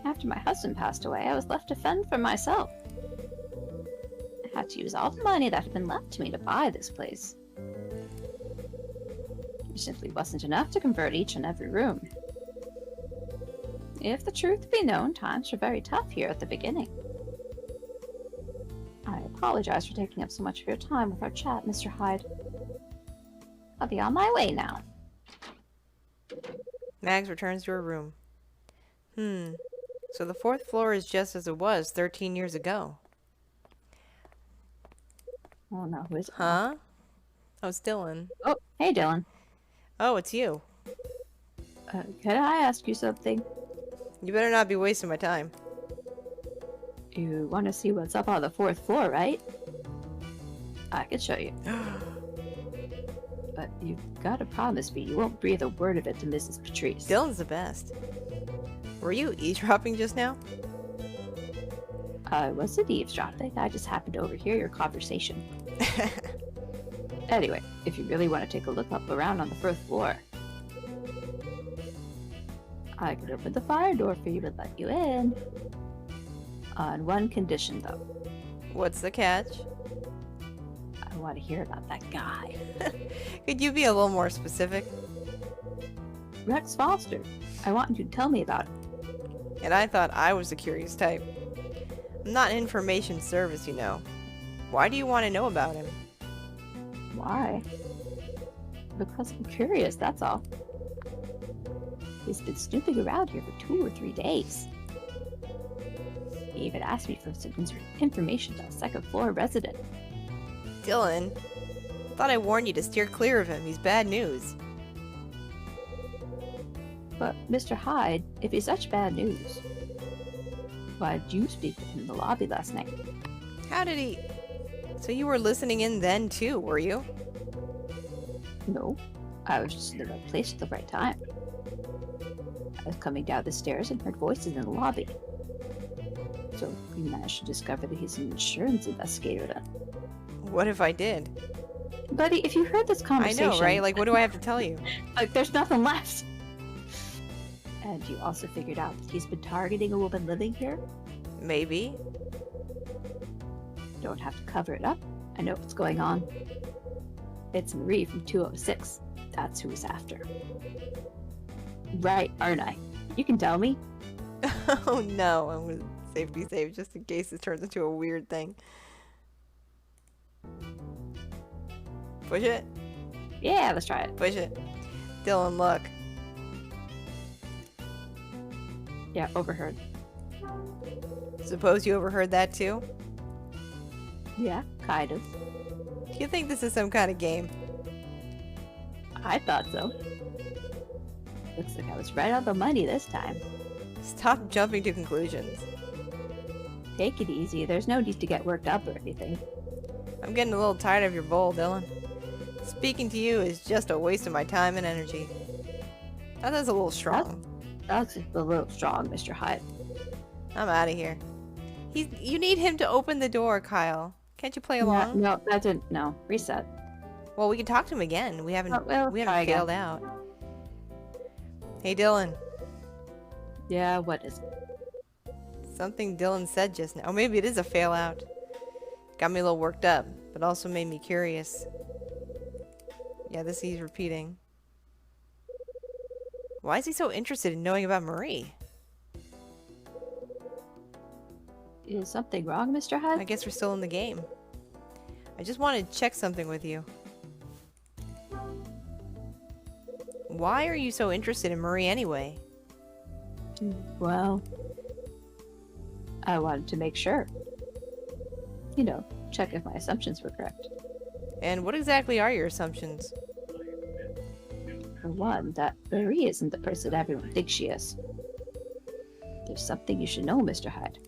After my husband passed away, I was left to fend for myself. I had to use all the money that had been left to me to buy this place. It simply wasn't enough to convert each and every room. If the truth be known, times were very tough here at the beginning. I apologize for taking up so much of your time with our chat, Mr. Hyde. I'll be on my way now. Mags returns to her room. So the 4th floor is just as it was 13 years ago. Oh no, who is it? Huh? Oh, it's Dylan. Oh, hey Dylan. Oh, it's you. Could I ask you something? You better not be wasting my time. You want to see what's up on the 4th floor, right? I could show you. But you've got to promise me you won't breathe a word of it to Mrs. Patrice. Dylan's the best. Were you eavesdropping just now? I wasn't eavesdropping. I just happened to overhear your conversation. Anyway, if you really want to take a look up around on the 1st floor, I could open the fire door for you and let you in. On one condition, though. What's the catch? I want to hear about that guy. Could you be a little more specific? Rex Foster. I want you to tell me about him. And I thought I was the curious type. I'm not in information service, you know. Why do you want to know about him? Why? Because I'm curious, that's all. He's been snooping around here for 2 or 3 days. He even asked me for some information on a 2nd floor resident. Dylan, Thought I warned you to steer clear of him. He's bad news. But, Mr. Hyde, if he's such bad news, why did you speak with him in the lobby last night? How did he... So you were listening in then too, were you? No, I was just in the right place at the right time. I was coming down the stairs and heard voices in the lobby. So you managed to discover that he's an insurance investigator then. What if I did? Buddy, if you heard this I conversation... know, right? Like, what do I have to tell you? Like, there's nothing left. And you also figured out that he's been targeting a woman living here? Maybe. Don't have to cover it up. I know what's going on. It's Marie from 206. That's who he's after. Right, aren't I? You can tell me. Oh no, I'm gonna be safe just in case this turns into a weird thing. Push it? Yeah, let's try it. Push it. Dylan, look. Yeah, overheard. Suppose you overheard that too? Yeah, kind of. Do you think this is some kind of game? I thought so. Looks like I was right on the money this time. Stop jumping to conclusions. Take it easy. There's no need to get worked up or anything. I'm getting a little tired of your bull, Dylan. Speaking to you is just a waste of my time and energy. That's a little strong. That's a little strong, Mr. Hyde. I'm out of here. You need him to open the door, Kyle. Can't you play along? No, that didn't. No, reset. Well, we can talk to him again. We haven't we'll try again. failed out. Hey, Dylan. Yeah, what is it? Something Dylan said just now. Or maybe it is a fail out. Got me a little worked up, but also made me curious. Yeah, this he's repeating. Why is he so interested in knowing about Marie? Is something wrong, Mr. Hyde? I guess we're still in the game. I just wanted to check something with you. Why are you so interested in Marie anyway? Well, I wanted to make sure. You know, check if my assumptions were correct. And what exactly are your assumptions? For one, that Marie isn't the person everyone thinks she is. There's something you should know, Mr. Hyde.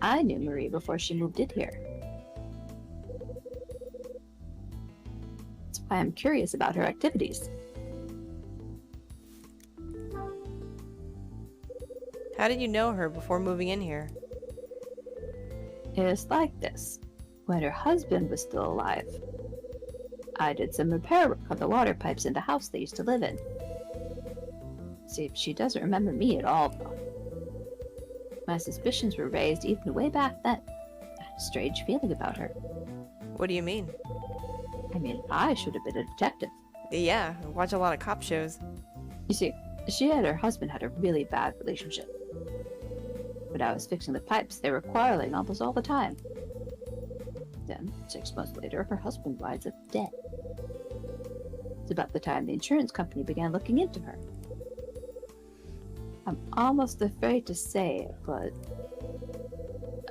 I knew Marie before she moved in here. That's why I'm curious about her activities. How did you know her before moving in here? It's like this. When her husband was still alive, I did some repair work on the water pipes in the house they used to live in. See, she doesn't remember me at all, though. My suspicions were raised even way back then. I had a strange feeling about her. What do you mean? I mean, I should have been a detective. Yeah, I watch a lot of cop shows. You see, she and her husband had a really bad relationship. When I was fixing the pipes, they were quarreling almost all the time. Then, 6 months later, her husband winds up dead. It's about the time the insurance company began looking into her. I'm almost afraid to say it, but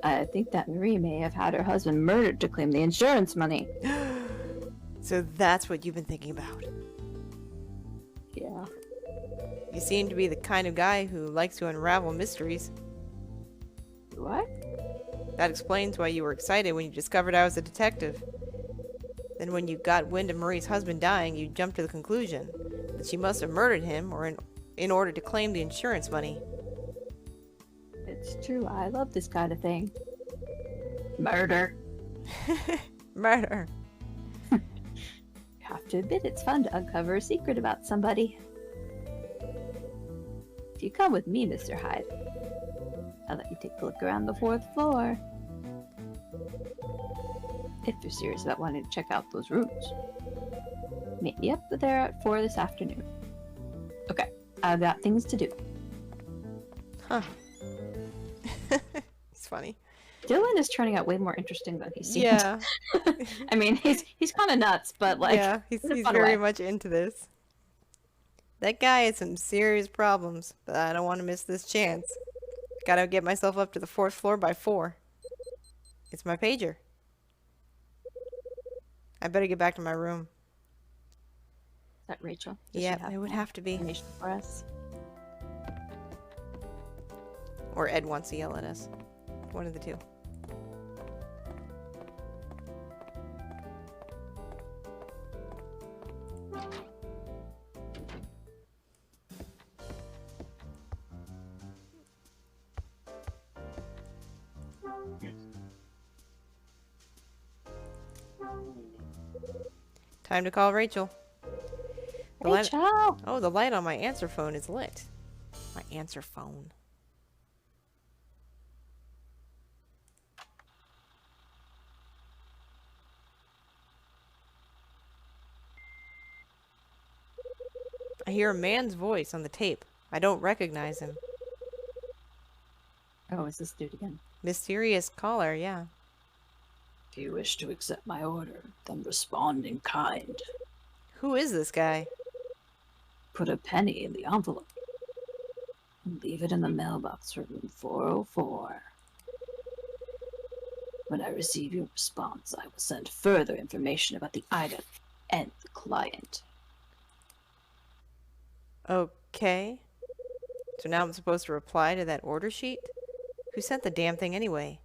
I think that Marie may have had her husband murdered to claim the insurance money. So that's what you've been thinking about. Yeah. You seem to be the kind of guy who likes to unravel mysteries. What? That explains why you were excited when you discovered I was a detective. Then when you got wind of Marie's husband dying, you jumped to the conclusion that she must have murdered him or in order to claim the insurance money. It's true, I love this kind of thing. Murder. Murder. You have to admit it's fun to uncover a secret about somebody. If you come with me, Mr. Hyde, I'll let you take a look around the 4th floor. If you're serious about wanting to check out those rooms. Meet me up there at 4 this afternoon. Okay, I've got things to do. Huh. It's funny. Dylan is turning out way more interesting than he seems. Yeah. I mean, he's kind of nuts, but like, yeah, he's in a fun very way. much into this. That guy has some serious problems, but I don't want to miss this chance. Gotta get myself up to the 4th floor by 4. It's my pager. I better get back to my room. Is that Rachel? Does she Yeah, it would more have to be. information for us? Or Ed wants to yell at us. One of the two. Time to call Rachel. The light- Rachel! Oh, the light on my answer phone is lit. My answer phone. I hear a man's voice on the tape. I don't recognize him. Oh, is this dude again? Mysterious caller, yeah. If you wish to accept my order, then respond in kind. Who is this guy? Put a penny in the envelope and leave it in the mailbox for room 404. When I receive your response, I will send further information about the item and the client. Okay. So now I'm supposed to reply to that order sheet? Who sent the damn thing anyway?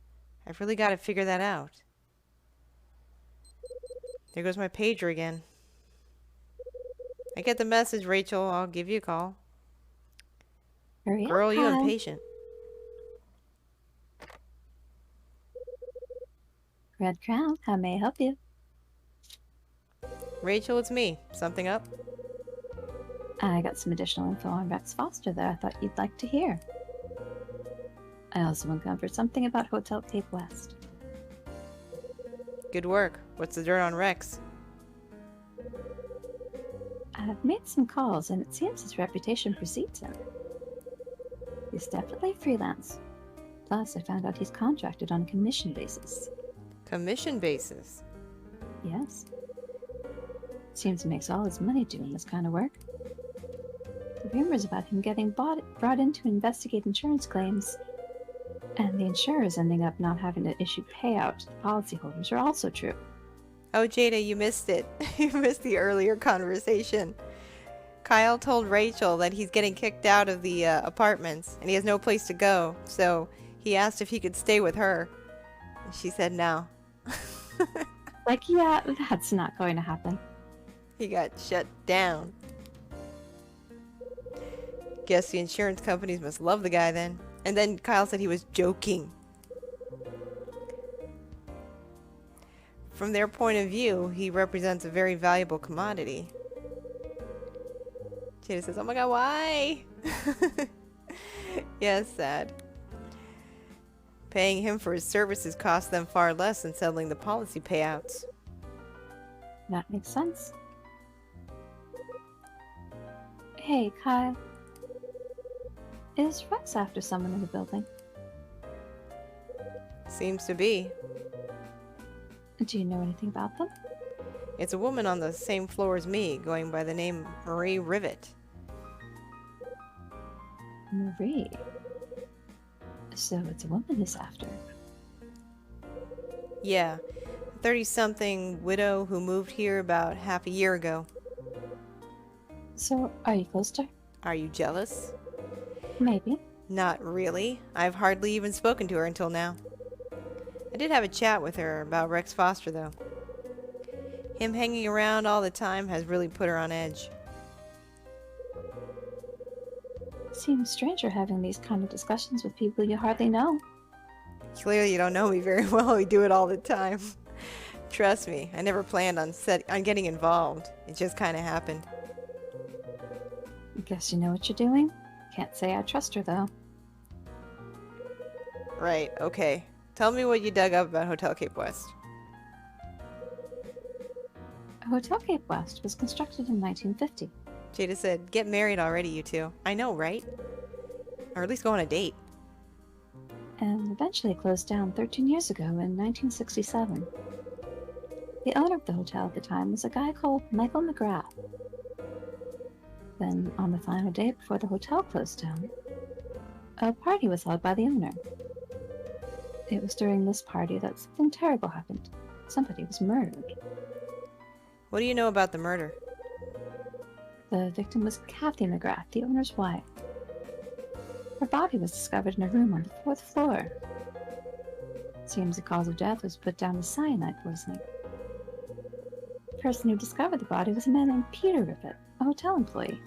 I've really got to figure that out. There goes my pager again. I get the message, Rachel. I'll give you a call. Hurry up, Girl, you Kyle. impatient. Red Crown, how may I help you? Rachel, it's me. Something up? I got some additional info on Rex Foster that I thought you'd like to hear. I also uncovered something about Hotel Cape West. Good work. What's the dirt on Rex? I've made some calls, and it seems his reputation precedes him. He's definitely freelance. Plus, I found out he's contracted on a commission basis. Commission basis. Yes. Seems he makes all his money doing this kind of work. The rumors about him getting brought in to investigate insurance claims, and the insurers ending up not having to issue payouts to policyholders are also true. Oh, Jada, you missed it. You missed the earlier conversation. Kyle told Rachel that he's getting kicked out of the apartments and he has no place to go. So he asked if he could stay with her. And she said no. Like, yeah, that's not going to happen. He got shut down. Guess the insurance companies must love the guy then. And then Kyle said he was joking. From their point of view, he represents a very valuable commodity. Jada says, oh my god, why? Yes, sad. Paying him for his services cost them far less than settling the policy payouts. That makes sense. Hey, Kyle. Is Rex after someone in the building? Seems to be. Do you know anything about them? It's a woman on the same floor as me, going by the name Marie Rivet. Marie. So it's a woman he's after. Yeah, a 30-something widow who moved here about half a year ago. So, are you close to her? Are you jealous? Maybe. Not really. I've hardly even spoken to her until now. I did have a chat with her about Rex Foster, though. Him hanging around all the time has really put her on edge. Seems strange you're having these kind of discussions with people you hardly know. Clearly you don't know me very well. We do it all the time. Trust me, I never planned on getting involved. It just kind of happened. Guess you know what you're doing? Can't say I trust her, though. Right, okay. Tell me what you dug up about Hotel Cape West. Hotel Cape West was constructed in 1950. Jada said, get married already, you two. I know, right? Or at least go on a date. And eventually closed down 13 years ago in 1967. The owner of the hotel at the time was a guy called Michael McGrath. Then, on the final day before the hotel closed down, a party was held by the owner. It was during this party that something terrible happened. Somebody was murdered. What do you know about the murder? The victim was Kathy McGrath, the owner's wife. Her body was discovered in a room on the 4th floor. Seems the cause of death was put down as cyanide poisoning. The person who discovered the body was a man named Peter Rivet, a hotel employee.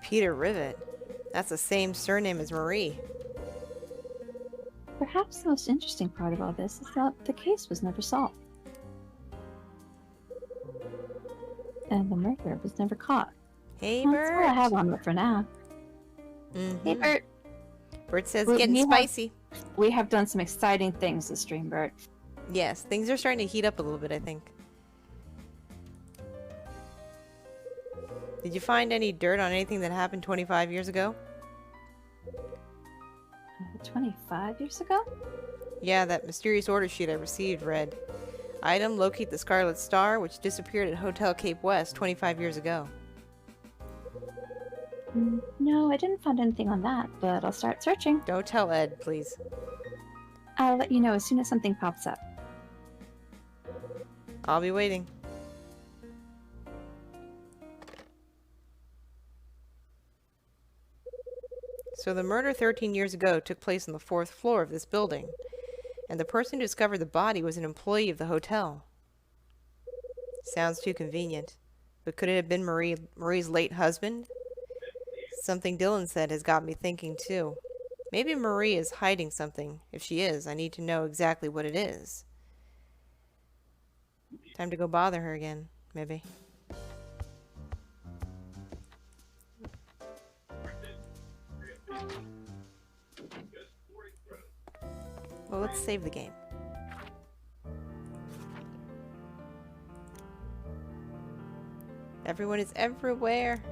Peter Rivet. That's the same surname as Marie. Perhaps the most interesting part of all this is that the case was never solved. And the murderer was never caught. Hey, That's all I Bert. have on it for now. Hey, Bert. Bert says Well, getting spicy. We have done some exciting things this stream, Bert. Yes, things are starting to heat up a little bit, I think. Did you find any dirt on anything that happened 25 years ago? 25 years ago? Yeah, that mysterious order sheet I received read, "Item, locate the Scarlet Star, which disappeared at Hotel Cape West 25 years ago." No, I didn't find anything on that, but I'll start searching. Don't tell Ed, please. I'll let you know as soon as something pops up. I'll be waiting. So the murder 13 years ago took place on the 4th floor of this building, and the person who discovered the body was an employee of the hotel. Sounds too convenient. But could it have been Marie's late husband? Something Dylan said has got me thinking too. Maybe Marie is hiding something. If she is, I need to know exactly what it is. Time to go bother her again, maybe. Well, let's save the game. Everyone is everywhere.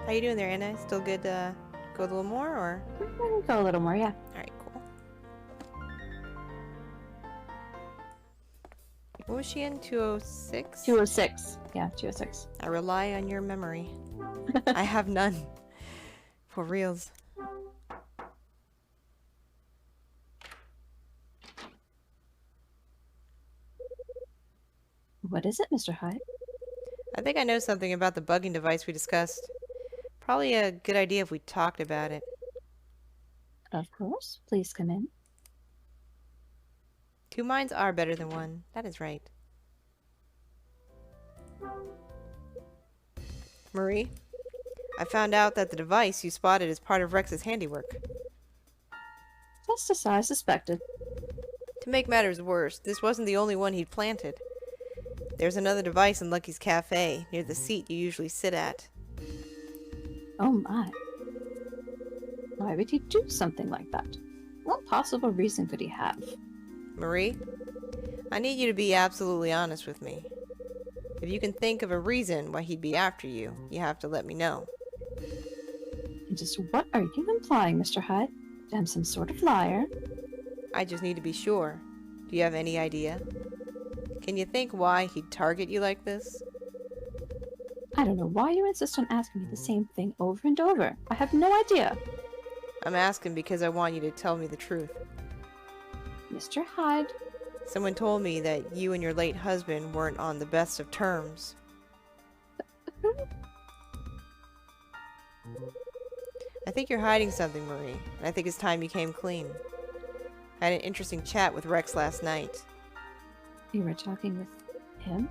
How you doing there, Anna? Still good to go a little more, or? We can go a little more, yeah. Alright, cool. What was she in? 206? 206. Yeah, 206. I rely on your memory. I have none. For reals. What is it, Mr. Hyde? I think I know something about the bugging device we discussed. Probably a good idea if we talked about it. Of course. Please come in. Two minds are better than one. That is right. Marie, I found out that the device you spotted is part of Rex's handiwork. Just as I suspected. To make matters worse, this wasn't the only one he'd planted. There's another device in Lucky's cafe, near the seat you usually sit at. Oh my. Why would he do something like that? What possible reason could he have? Marie, I need you to be absolutely honest with me. If you can think of a reason why he'd be after you, you have to let me know. And just what are you implying, Mr. Hyde? I'm some sort of liar? I just need to be sure. Do you have any idea? Can you think why he'd target you like this? I don't know why you insist on asking me the same thing over and over. I have no idea. I'm asking because I want you to tell me the truth. Mr. Hyde. Someone told me that you and your late husband weren't on the best of terms. I think you're hiding something, Marie, and I think it's time you came clean. I had an interesting chat with Rex last night. You were talking with him?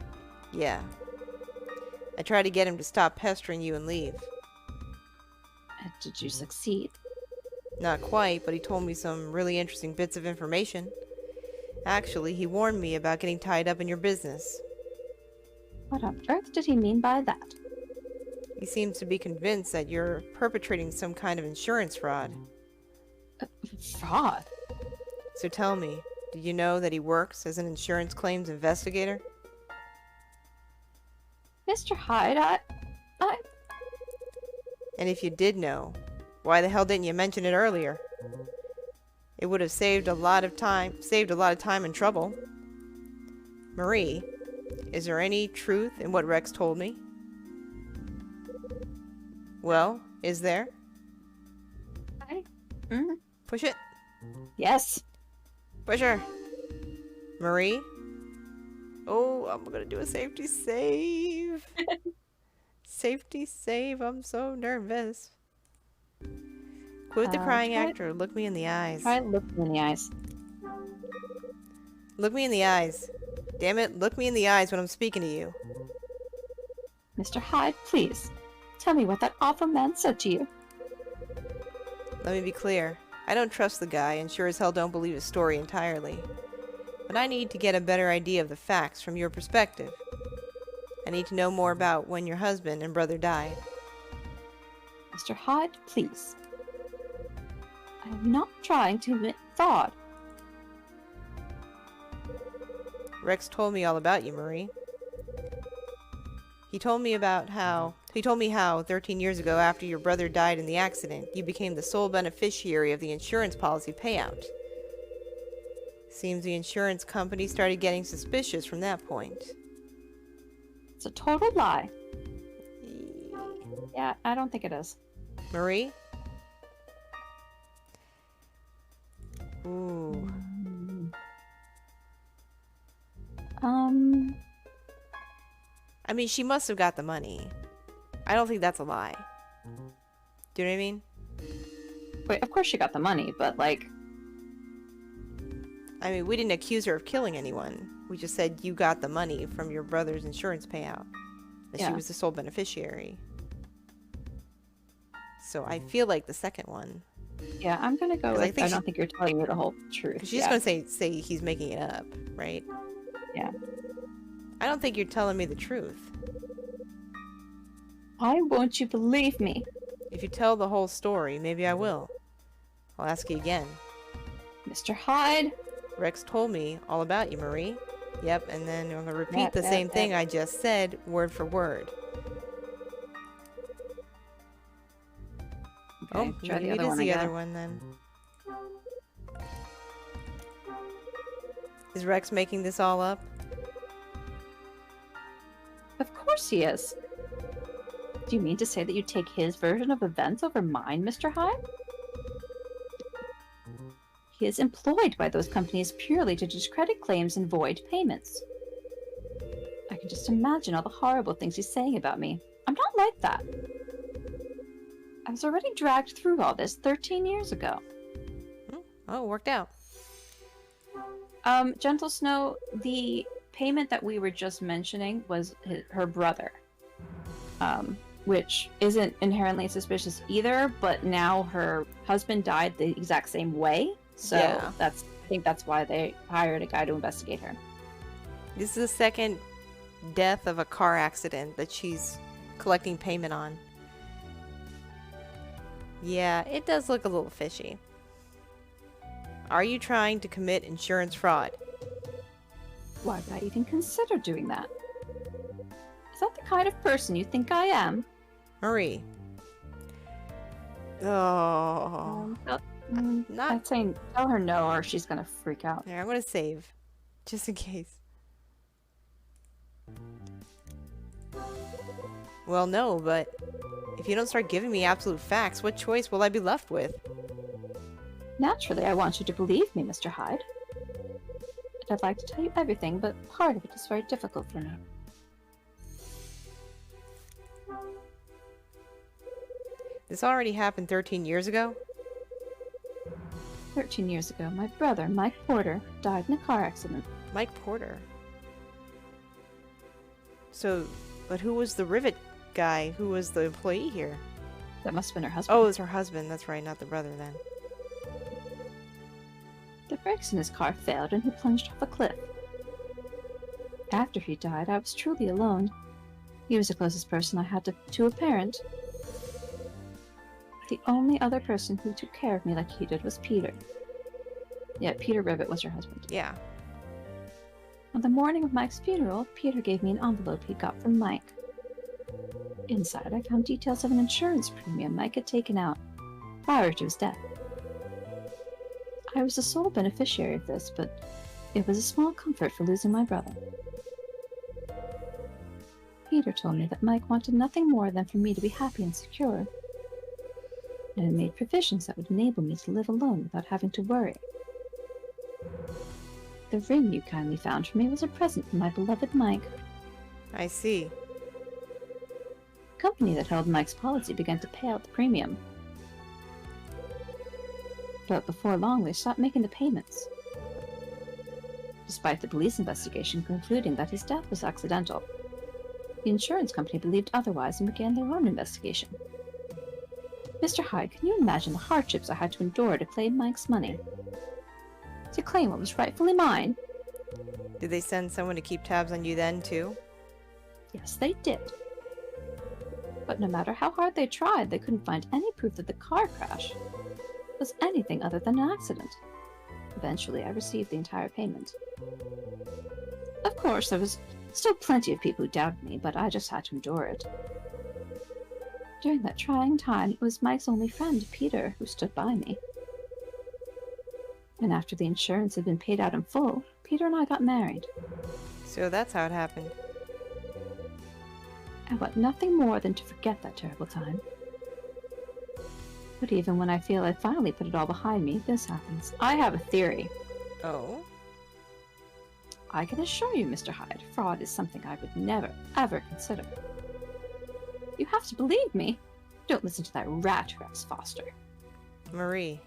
Yeah. I tried to get him to stop pestering you and leave. Did you succeed? Not quite, but he told me some really interesting bits of information. Actually, he warned me about getting tied up in your business. What on earth did he mean by that? He seems to be convinced that you're perpetrating some kind of insurance fraud. Fraud? So tell me, do you know that he works as an insurance claims investigator? Mr. Hyde, And if you did know, why the hell didn't you mention it earlier? It would have saved a lot of time and trouble. Marie, is there any truth in what Rex told me? Well, is there? Mm, Push it. yes. Push her. Marie? Oh, I'm gonna do a safety save. Safety save. I'm so nervous. Quote the crying actor. Look me in the eyes. Try looking in the eyes. Look me in the eyes. Damn it, look me in the eyes when I'm speaking to you. Mr. Hyde, please. Tell me what that awful man said to you. Let me be clear. I don't trust the guy and sure as hell don't believe his story entirely. But I need to get a better idea of the facts from your perspective. I need to know more about when your husband and brother died. Mr. Hyde, please. I am not trying to commit fraud. Rex told me all about you, Marie. He told me how 13 years ago after your brother died in the accident, you became the sole beneficiary of the insurance policy payout. Seems the insurance company started getting suspicious from that point. It's a total lie. Yeah, I don't think it is. Marie? Ooh. I mean, she must have got the money. I don't think that's a lie. Do you know what I mean? Wait, of course she got the money, but like... I mean, we didn't accuse her of killing anyone. We just said you got the money from your brother's insurance payout. That she was the sole beneficiary. So I feel like the second one. Yeah, I'm gonna go with, I don't think you're telling me the whole truth. She's gonna say he's making it up, right? Yeah. I don't think you're telling me the truth. Why won't you believe me? If you tell the whole story, maybe I will. I'll ask you again. Mr. Hyde? Rex told me all about you, Marie. Yep, and then I'm gonna repeat the same thing I just said, word for word. Okay, oh, try the maybe other it is one the again. other one then. Is Rex making this all up? Of course he is. Do you mean to say that you take his version of events over mine, Mr. Hyde? He is employed by those companies purely to discredit claims and void payments. I can just imagine all the horrible things he's saying about me. I'm not like that. I was already dragged through all this 13 years ago. Oh, it worked out. Gentle Snow, the payment that we were just mentioning was her brother. Which isn't inherently suspicious either, but now her husband died the exact same way. So yeah. I think that's why they hired a guy to investigate her. This is the second death of a car accident that she's collecting payment on. Yeah, it does look a little fishy. Are you trying to commit insurance fraud? Why would I even consider doing that? Is that the kind of person you think I am? Marie. Oh. Not. I'd say tell her no or she's gonna freak out. Here, I'm gonna save. Just in case. Well, no, but if you don't start giving me absolute facts, what choice will I be left with? Naturally, I want you to believe me, Mr. Hyde. I'd like to tell you everything, but part of it is very difficult for me. This already happened 13 years ago? 13 years ago, my brother, Mike Porter, died in a car accident. Mike Porter? So, but who was the Rivet guy? Who was the employee here? That must have been her husband. Oh, it was her husband. That's right, not the brother then. The brakes in his car failed and he plunged off a cliff. After he died, I was truly alone. He was the closest person I had to a parent. The only other person who took care of me like he did was Peter. Yeah, Peter Rivet was her husband. Yeah. On the morning of Mike's funeral, Peter gave me an envelope he got from Mike. Inside, I found details of an insurance premium Mike had taken out prior to his death. I was the sole beneficiary of this, but it was a small comfort for losing my brother. Peter told me that Mike wanted nothing more than for me to be happy and secure. and had made provisions that would enable me to live alone without having to worry. The ring you kindly found for me was a present from my beloved Mike. I see. The company that held Mike's policy began to pay out the premium. But before long, they stopped making the payments. Despite the police investigation concluding that his death was accidental, the insurance company believed otherwise and began their own investigation. Mr. Hyde, can you imagine the hardships I had to endure to claim Mike's money? To claim what was rightfully mine? Did they send someone to keep tabs on you then, too? Yes, they did. But no matter how hard they tried, they couldn't find any proof that the car crash was anything other than an accident. Eventually, I received the entire payment. Of course, there was still plenty of people who doubted me, but I just had to endure it. During that trying time, it was Mike's only friend, Peter, who stood by me. And after the insurance had been paid out in full, Peter and I got married. So that's how it happened. I want nothing more than to forget that terrible time. But even when I feel I finally put it all behind me, this happens. I have a theory. Oh? I can assure you, Mr. Hyde, fraud is something I would never, ever consider. You have to believe me. Don't listen to that rat, Rex Foster. Marie.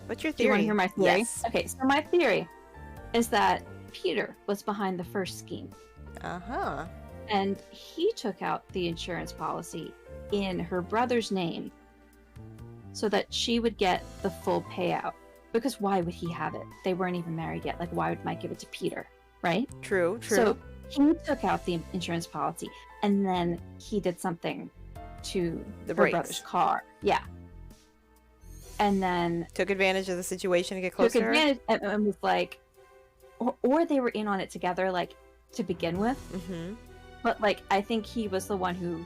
What's your Do you theory? want to hear my theory? Yes. Okay, so my theory is that Peter was behind the first scheme. Uh-huh. And he took out the insurance policy in her brother's name so that she would get the full payout. Because why would he have it? They weren't even married yet. Like, why would Mike give it to Peter? Right? True, true. So he took out the insurance policy and then he did something to The her brakes. brother's car. Yeah. And then Took advantage of the situation to get took closer to her? advantage and was like, or they were in on it together, like, to begin with. Mm-hmm. But, like, I think he was the one who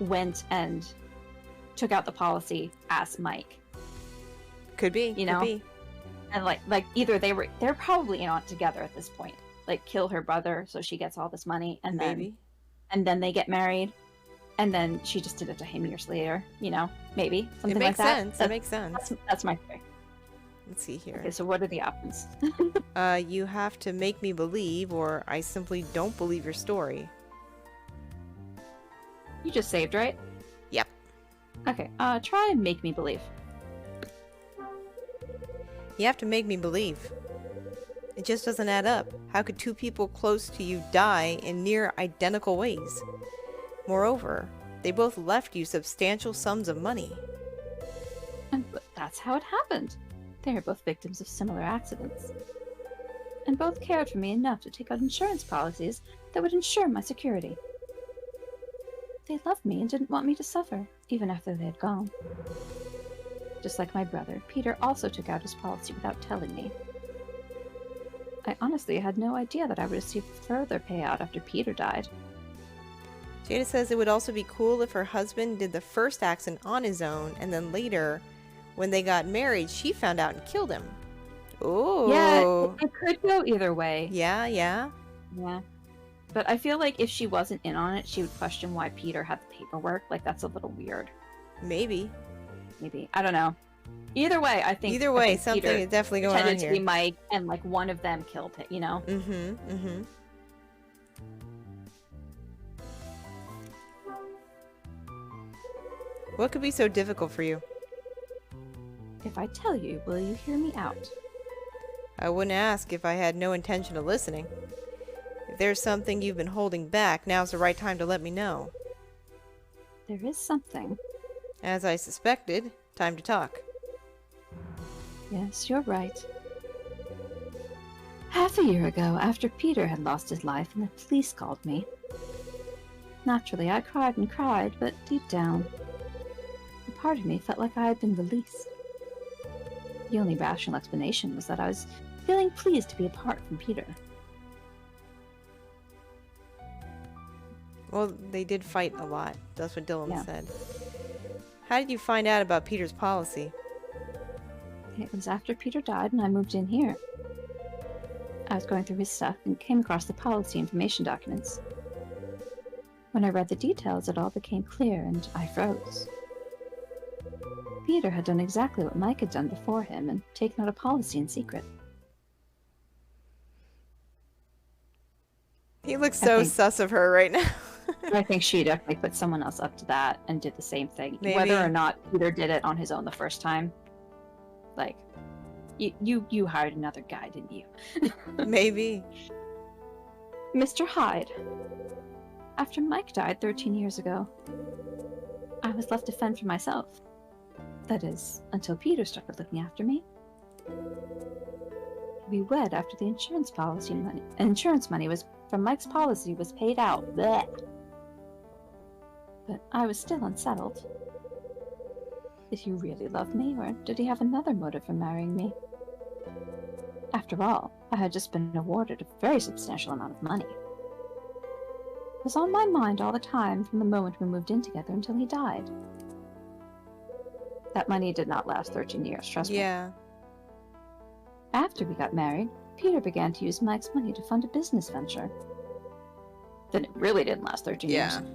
went and took out the policy as Mike. Could be. You know? Could be. And, like either they're probably in on it together at this point. Like, kill her brother so she gets all this money, and Maybe. then they get married, and then she just did it to him years later, you know? Maybe. Something It makes like that. sense. It makes sense. That's my theory. Let's see here. Okay, so what are the options? You have to make me believe, or I simply don't believe your story. You just saved, right? Yep. Okay, try and make me believe. You have to make me believe. It just doesn't add up. How could two people close to you die in near identical ways? Moreover, they both left you substantial sums of money. But that's how it happened. They are both victims of similar accidents. And both cared for me enough to take out insurance policies that would ensure my security. They loved me and didn't want me to suffer, even after they had gone. Just like my brother, Peter also took out his policy without telling me. I honestly had no idea that I would receive further payout after Peter died. Jada says it would also be cool if her husband did the first accident on his own, and then later, when they got married, she found out and killed him. Oh. Yeah, it could go either way. Yeah, yeah. Yeah. But I feel like if she wasn't in on it, she would question why Peter had the paperwork. Like, that's a little weird. Maybe. Maybe. I don't know. Either way, I think... Either way, I think something Peter is definitely going on pretended to here. be Mike, and, like, one of them killed it, you know? Mm-hmm, mm-hmm. What could be so difficult for you? If I tell you, will you hear me out? I wouldn't ask if I had no intention of listening. If there's something you've been holding back, now's the right time to let me know. There is something. As I suspected, time to talk. Yes, you're right. Half a year ago, after Peter had lost his life and the police called me. Naturally, I cried and cried, but deep down, a part of me felt like I had been released. The only rational explanation was that I was feeling pleased to be apart from Peter. Well, they did fight a lot. That's what Dylan Yeah. said. How did you find out about Peter's policy? It was after Peter died and I moved in here. I was going through his stuff and came across the policy information documents. When I read the details, it all became clear and I froze. Peter had done exactly what Mike had done before him and taken out a policy in secret. He looks I so think- sus of her right now. I think she definitely put someone else up to that and did the same thing. Maybe. Whether or not Peter did it on his own the first time, like, you hired another guy, didn't you? Maybe. Mr. Hyde. After Mike died 13 years ago, I was left to fend for myself. That is, until Peter started looking after me. We wed after the insurance money was from Mike's policy was paid out. Blech. But I was still unsettled. Did he really love me, or did he have another motive for marrying me? After all, I had just been awarded a very substantial amount of money. It was on my mind all the time from the moment we moved in together until he died. That money did not last 13 years, trust me. Yeah. After we got married, Peter began to use Mike's money to fund a business venture. Then it really didn't last 13 Yeah. years.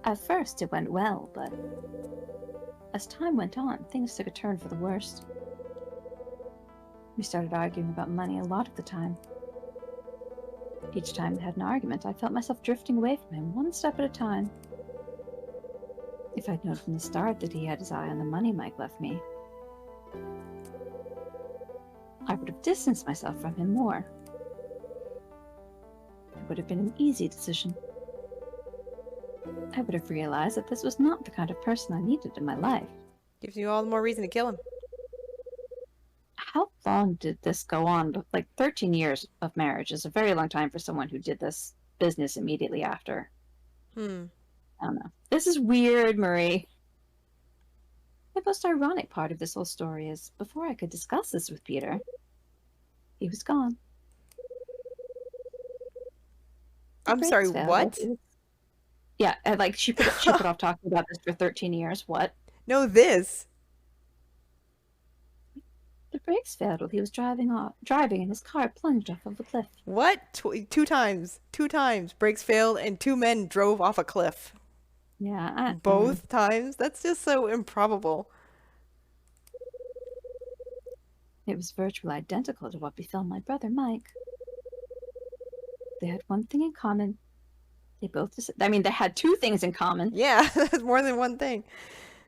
At first, it went well, but as time went on, things took a turn for the worst. We started arguing about money a lot of the time. Each time we had an argument, I felt myself drifting away from him one step at a time. If I'd known from the start that he had his eye on the money Mike left me, I would have distanced myself from him more. It would have been an easy decision. I would have realized that this was not the kind of person I needed in my life. Gives you all the more reason to kill him. How long did this go on? Like 13 years of marriage is a very long time for someone who did this business immediately after. I don't know. This is weird, Marie. The most ironic part of this whole story is, before I could discuss this with Peter, he was gone. I'm sorry, Breaksville, what? Yeah, and, like she put off talking about this for 13 years. What? No, this. The brakes failed while he was driving and his car plunged off of a cliff. What? Two times. Two times. Brakes failed and two men drove off a cliff. Yeah, Both times? That's just so improbable. It was virtually identical to what befell my brother Mike. They had one thing in common. They had two things in common. Yeah, that's more than one thing.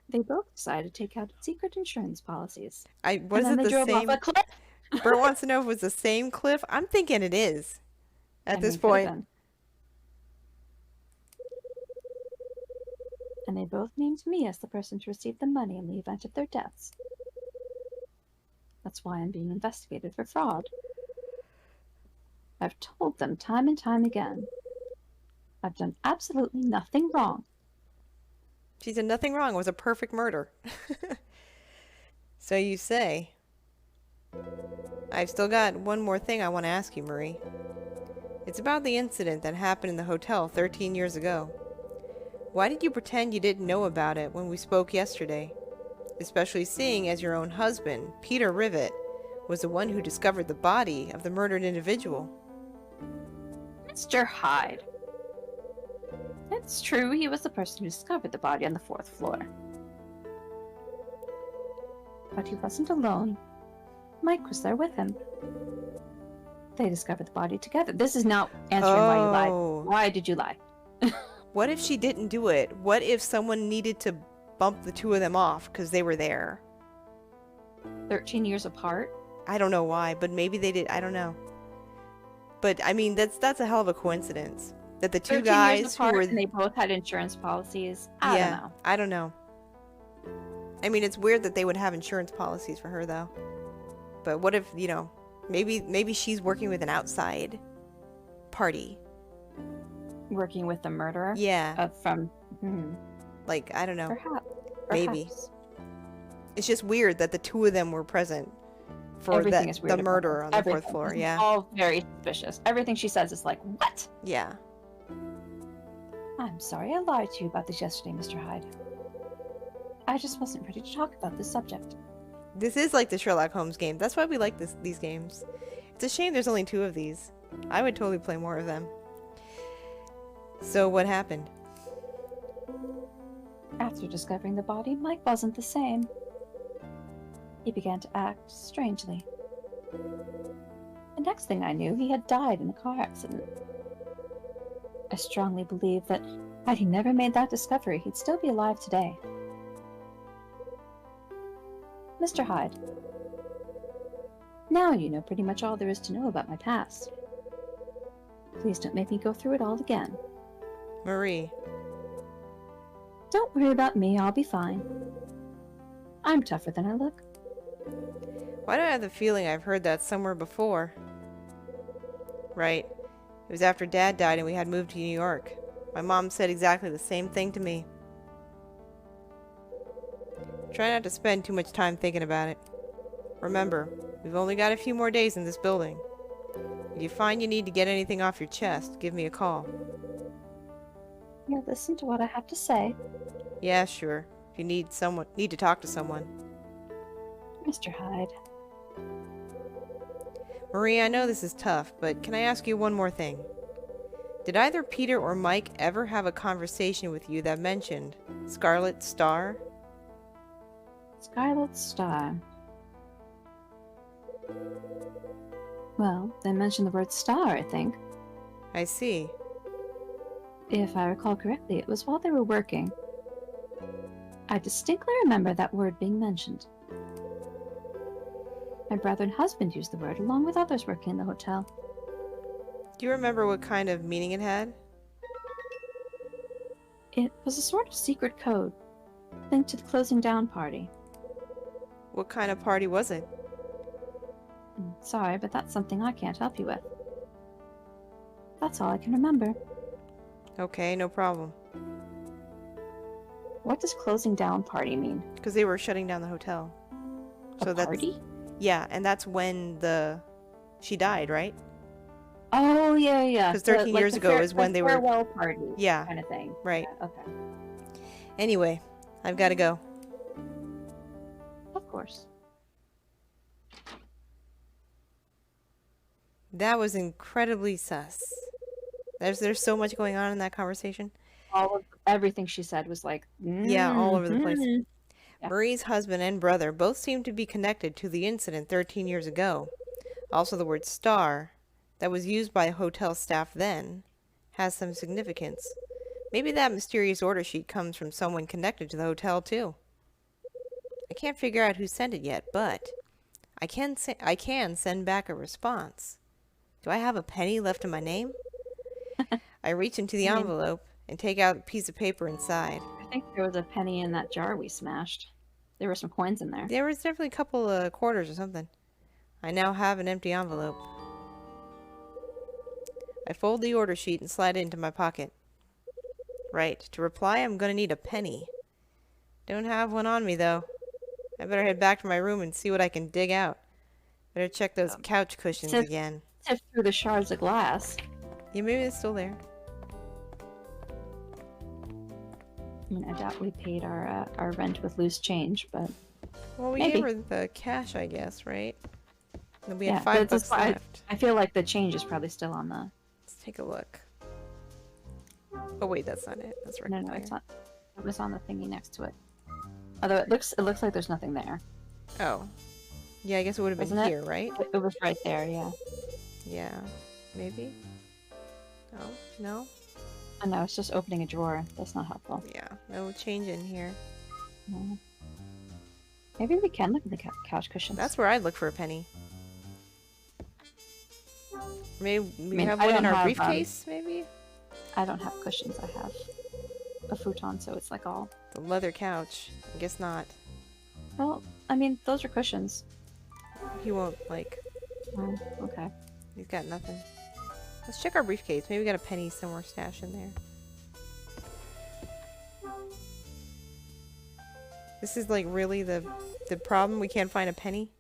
They both decided to take out secret insurance policies. Was and then it they the drove same? off a cliff. Bert wants to know if it was the same cliff. I'm thinking it is. At this Could have point. been. And they both named me as the person to receive the money in the event of their deaths. That's why I'm being investigated for fraud. I've told them time and time again. I've done absolutely nothing wrong. She said nothing wrong. It was a perfect murder. So you say. I've still got one more thing I want to ask you, Marie. It's about the incident that happened in the hotel 13 years ago. Why did you pretend you didn't know about it when we spoke yesterday? Especially seeing as your own husband, Peter Rivet, was the one who discovered the body of the murdered individual. Mr. Hyde. It's true, he was the person who discovered the body on the 4th floor. But he wasn't alone. Mike was there with him. They discovered the body together. This is not answering why you lied. Why did you lie? What if she didn't do it? What if someone needed to bump the two of them off because they were there? 13 years apart? I don't know why, but maybe they did. I don't know. But I mean, that's a hell of a coincidence that the two 13 guys years who apart were and they both had insurance policies. I don't know. I don't know. I mean, it's weird that they would have insurance policies for her though. But what if, maybe she's working with an outside party. Working with the murderer? Yeah. Like, I don't know. Perhaps. Maybe. It's just weird that the two of them were present for Everything is weird the about murder this. on the Everything. 4th floor. This is Yeah. all very suspicious. Everything she says is like, what? Yeah. I'm sorry I lied to you about this yesterday, Mr. Hyde. I just wasn't ready to talk about this subject. This is like the Sherlock Holmes game. That's why we like these games. It's a shame there's only 2 of these. I would totally play more of them. So what happened? After discovering the body, Mike wasn't the same. He began to act strangely. The next thing I knew, he had died in a car accident. I strongly believe that had he never made that discovery, he'd still be alive today. Mr. Hyde, now you know pretty much all there is to know about my past. Please don't make me go through it all again. Marie. Don't worry about me, I'll be fine. I'm tougher than I look. Why do I have the feeling I've heard that somewhere before? Right. It was after Dad died and we had moved to New York. My mom said exactly the same thing to me. Try not to spend too much time thinking about it. Remember, we've only got a few more days in this building. If you find you need to get anything off your chest, give me a call. You'll listen to what I have to say. Yeah, sure. If you need to talk to someone. Mr. Hyde. Marie, I know this is tough, but can I ask you one more thing? Did either Peter or Mike ever have a conversation with you that mentioned Scarlet Star? Scarlet Star. Well, they mentioned the word star, I think. I see. If I recall correctly, it was while they were working. I distinctly remember that word being mentioned. My brother and husband used the word along with others working in the hotel. Do you remember what kind of meaning it had? It was a sort of secret code linked to the closing down party. What kind of party was it? Sorry, but that's something I can't help you with. That's all I can remember. Okay, no problem. What does closing down party mean? Because they were shutting down the hotel. A party? Yeah, and that's when she died, right? Oh, yeah. Because 13 years ago is when they were... farewell party Yeah. kind of thing. Right. Yeah, okay. Anyway, I've got to go. Of course. That was incredibly sus. There's so much going on in that conversation. Everything she said was like... Yeah, all over the place. Yeah. Marie's husband and brother both seem to be connected to the incident 13 years ago. Also, the word star, that was used by hotel staff then, has some significance. Maybe that mysterious order sheet comes from someone connected to the hotel, too. I can't figure out who sent it yet, but I can send back a response. Do I have a penny left in my name? I reach into the envelope and take out a piece of paper inside. I think there was a penny in that jar we smashed. There were some coins in there. There was definitely a couple of quarters or something. I now have an empty envelope. I fold the order sheet and slide it into my pocket. Right, to reply I'm gonna need a penny. Don't have one on me though. I better head back to my room and see what I can dig out. Better check those couch cushions again. Sift through the shards of glass. Yeah, maybe it's still there. I mean, I doubt we paid our rent with loose change, but Well, we maybe. gave her the cash, I guess, right? And we Yeah, had but $5 that's why left. I feel like the change is probably still on the... Let's take a look. Oh wait, that's not it. That's right. No, it's not. It was on the thingy next to it. Although it looks like there's nothing there. Oh. Yeah, I guess it would have been Wasn't it? here, right? It was right there, yeah. Yeah. Maybe? Oh, no? I know, it's just opening a drawer. That's not helpful. Yeah, no change in here. No. Maybe we can look at the couch cushions. That's where I'd look for a penny. Maybe we mean, have I one in don't our have, briefcase, maybe? I don't have cushions. I have a futon, so it's like all... The leather couch. I guess not. Well, I mean, those are cushions. He won't, like... Oh, okay. He's got nothing. Let's check our briefcase. Maybe we got a penny somewhere stashed in there. This is like really the problem. We can't find a penny.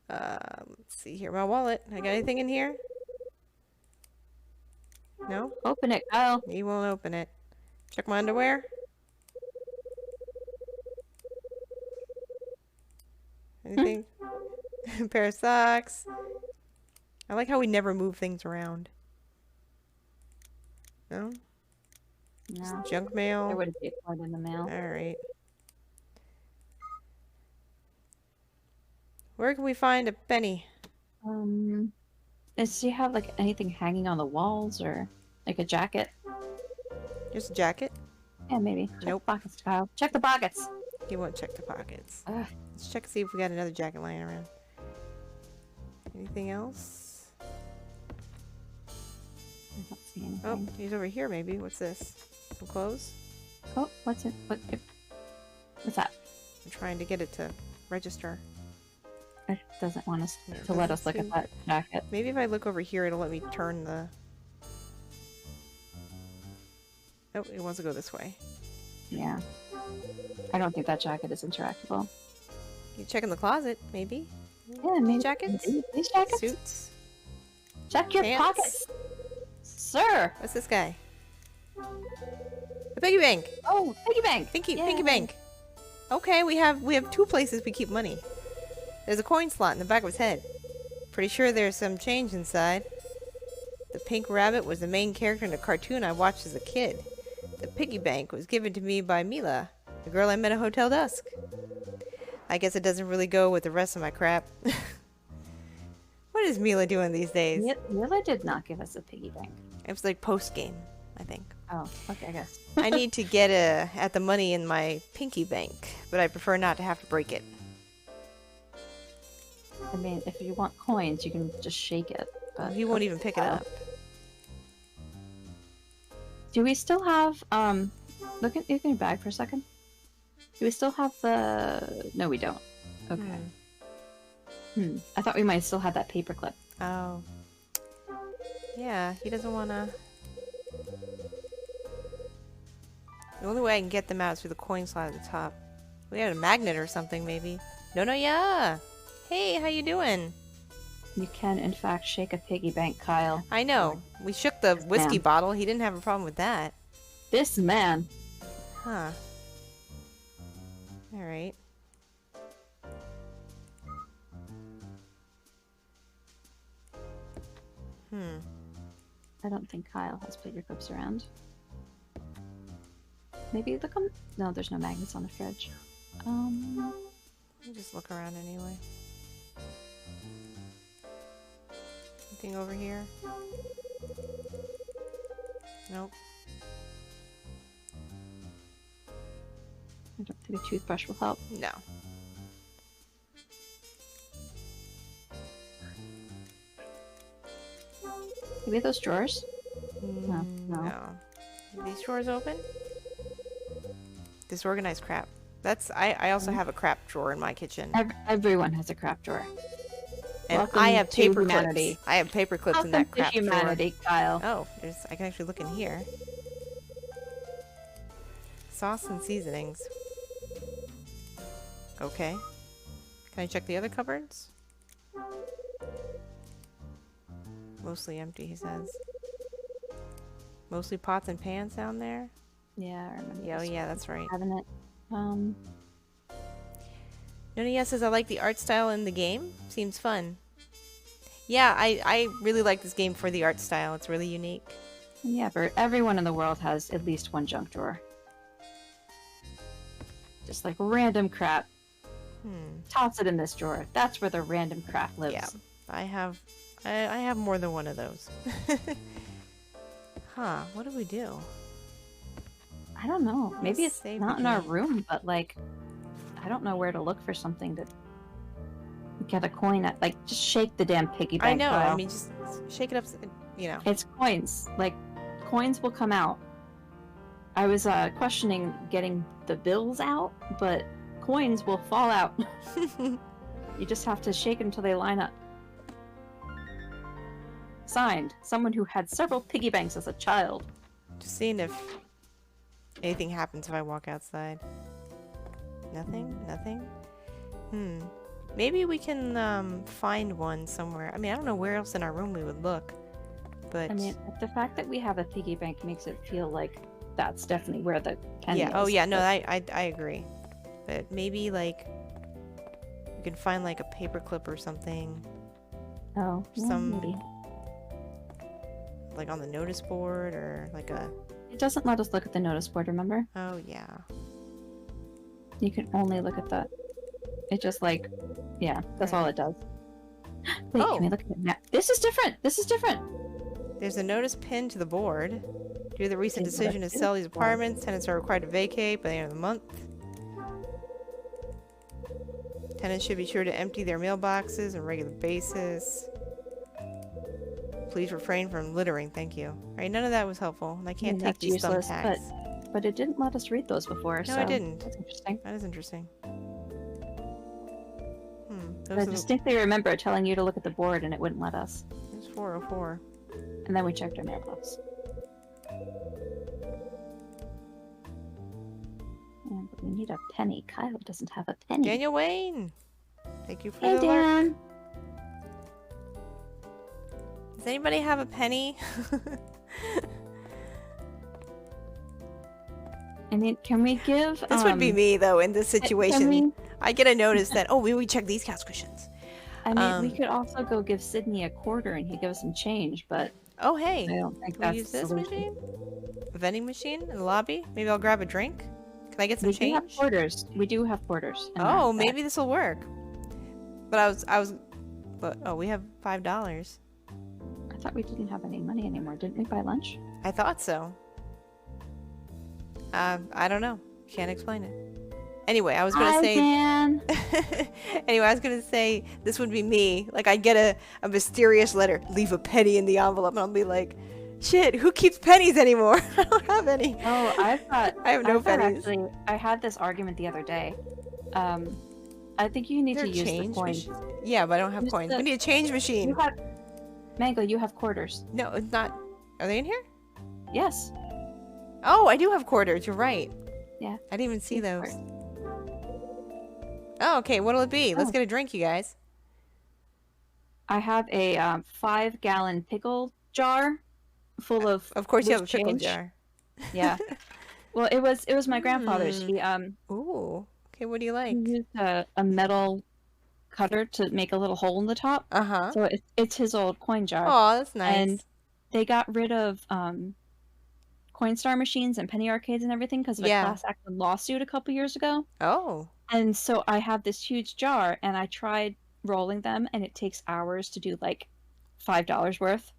Let's see here. My wallet. I got anything in here? No? Open it, Kyle. He won't open it. Check my underwear. Anything? Pair of socks. I like how we never move things around. No? No, Junk there mail. wouldn't be a coin in the mail. Alright. Where can we find a penny? Does he have like anything hanging on the walls or like a jacket? Just a jacket? Yeah, maybe. Check Nope. the pockets, Kyle. Check the pockets. He won't check the pockets. Ugh. Let's check to see if we got another jacket lying around. Anything else? I don't see Oh, anything. he's over here maybe. What's this? Some clothes? Oh, what's it? What's that? I'm trying to get it to register. It doesn't want us Yeah, it to let doesn't us look at seem- that jacket. Maybe if I look over here, it'll let me turn the... Oh, it wants to go this way. Yeah. I don't think that jacket is interactable. You check in the closet, maybe? Yeah, maybe. Jackets? These jackets? Suits? Check your Pants? pockets! Sir! What's this guy? The piggy bank! Oh, piggy bank! Pinky Yay. bank! Okay, we have 2 places we keep money. There's a coin slot in the back of his head. Pretty sure there's some change inside. The pink rabbit was the main character in a cartoon I watched as a kid. The piggy bank was given to me by Mila, the girl I met at Hotel Dusk. I guess it doesn't really go with the rest of my crap. What is Mila doing these days? Mila did not give us a piggy bank. It was like post-game, I think. Oh, okay, I guess. I need to get at the money in my pinky bank, but I prefer not to have to break it. I mean, if you want coins, you can just shake it. But He won't even pick it up. Do we still have look in your bag for a second? Do we still have the No, we don't. Okay. I thought we might still have that paperclip. Oh. Yeah, he doesn't want to... The only way I can get them out is through the coin slot at the top. We had a magnet or something, maybe. No, yeah! Hey, how you doing? You can, in fact, shake a piggy bank, Kyle. I know. We shook the whiskey Man. bottle. He didn't have a problem with that. This man. Huh. Alright. I don't think Kyle has paper clips around. Maybe look on. No, there's no magnets on the fridge. We'll just look around anyway. Anything over here? Nope. I don't think a toothbrush will help. No. Maybe those drawers. No. No. Are these drawers open? Disorganized crap. That's I also have a crap drawer in my kitchen. Everyone has a crap drawer. And Welcome I have to paper humanity. clips. I have paper clips in Welcome that to crap drawer. humanity, Kyle. Oh, I can actually look in here. Sauce and seasonings. Okay. Can I check the other cupboards? Mostly empty, he says. Mostly pots and pans down there? Yeah, I remember. Yeah, oh this yeah, that's right. cabinet. Nonia says, I like the art style in the game. Seems fun. Yeah, I really like this game for the art style. It's really unique. Yeah, but everyone in the world has at least one junk drawer. Just like random crap. Toss it in this drawer. That's where the random crap lives. Yeah, I have more than one of those. Huh, what do we do? I don't know. Maybe it's save not the in our game. room, but like, I don't know where to look for something to get a coin at. Like, just shake the damn piggy bank. I know, Kyle. I mean, just shake it up, you know. It's coins. Like, coins will come out. I was questioning getting the bills out, but coins will fall out. You just have to shake them until they line up. Signed, someone who had several piggy banks as a child. Just seeing if anything happens if I walk outside. Nothing? Nothing? Maybe we can find one somewhere. I mean, I don't know where else in our room we would look. But I mean, the fact that we have a piggy bank makes it feel like that's definitely where the penny yeah, oh is, yeah, no, but- I agree. But maybe like we can find like a paperclip or something. Oh, yeah, some maybe. like on the notice board or like a It doesn't let us look at the notice board, remember? Oh, yeah. You can only look at the... It just like... Yeah, that's all it does. Wait, Oh. can we look at it now? This is different! This is different! There's a notice pinned to the board. Due to the recent Is there decision to a sell these board? apartments, tenants are required to vacate by the end of the month. Tenants should be sure to empty their mailboxes on a regular basis. Please refrain from littering, thank you. Alright, none of that was helpful, and I can't take That's these useless, thumbtacks. but it didn't let us read those before, No, so... I didn't. That's interesting. That is interesting. I Those are distinctly remember telling you to look at the board and it wouldn't let us. There's 404. And then we checked our mailbox. Yeah, but we need a penny. Kyle doesn't have a penny. Daniel Wayne! Thank you for Hey, the alert. Dan! Does anybody have a penny? I mean, can we give... This would be me, though, in this can situation. we- I get a notice that, oh, we check these couch cushions. I mean, we Um, could also go give Sydney a quarter and he'd give us some change, but Oh, hey. I don't think Can that's we use the this solution. machine? A vending machine in the lobby? Maybe I'll grab a drink? Can I get some We do have change? quarters. We do have quarters. in Oh, our bag. maybe this will work. But oh, we have $5. I thought we didn't have any money anymore. Didn't we buy lunch? I thought so. I don't know. Can't explain it. Anyway, I was gonna Hi, say. Dan! Anyway, I was gonna say this would be me. Like I'd get a mysterious letter, leave a penny in the envelope, and I'll be like, "Shit, who keeps pennies anymore? I don't have any." Oh, I've got. I have no I've got pennies. Actually, I had this argument the other day. I think you need Is there to a use the change coins. machine? Yeah, but I don't have Use coins. the- We need a change machine. You have Mango. You have quarters. No, it's not. Are they in here? Yes. Oh, I do have quarters. You're right. Yeah. I didn't even see Use those. quarters. Oh, okay. What'll it be? Let's Oh. get a drink, you guys. I have a 5-gallon pickle jar full of. Of course, you have a loose pickle change. jar. Yeah. Well, it was my grandfather's. Hmm. He Ooh. Okay, what do you like? used a metal cutter to make a little hole in the top. Uh huh. So it's his old coin jar. Oh, that's nice. And they got rid of Coinstar machines and penny arcades and everything because of a Yeah. class action lawsuit a couple years ago. Oh. And so I have this huge jar, and I tried rolling them, and it takes hours to do like $5 worth.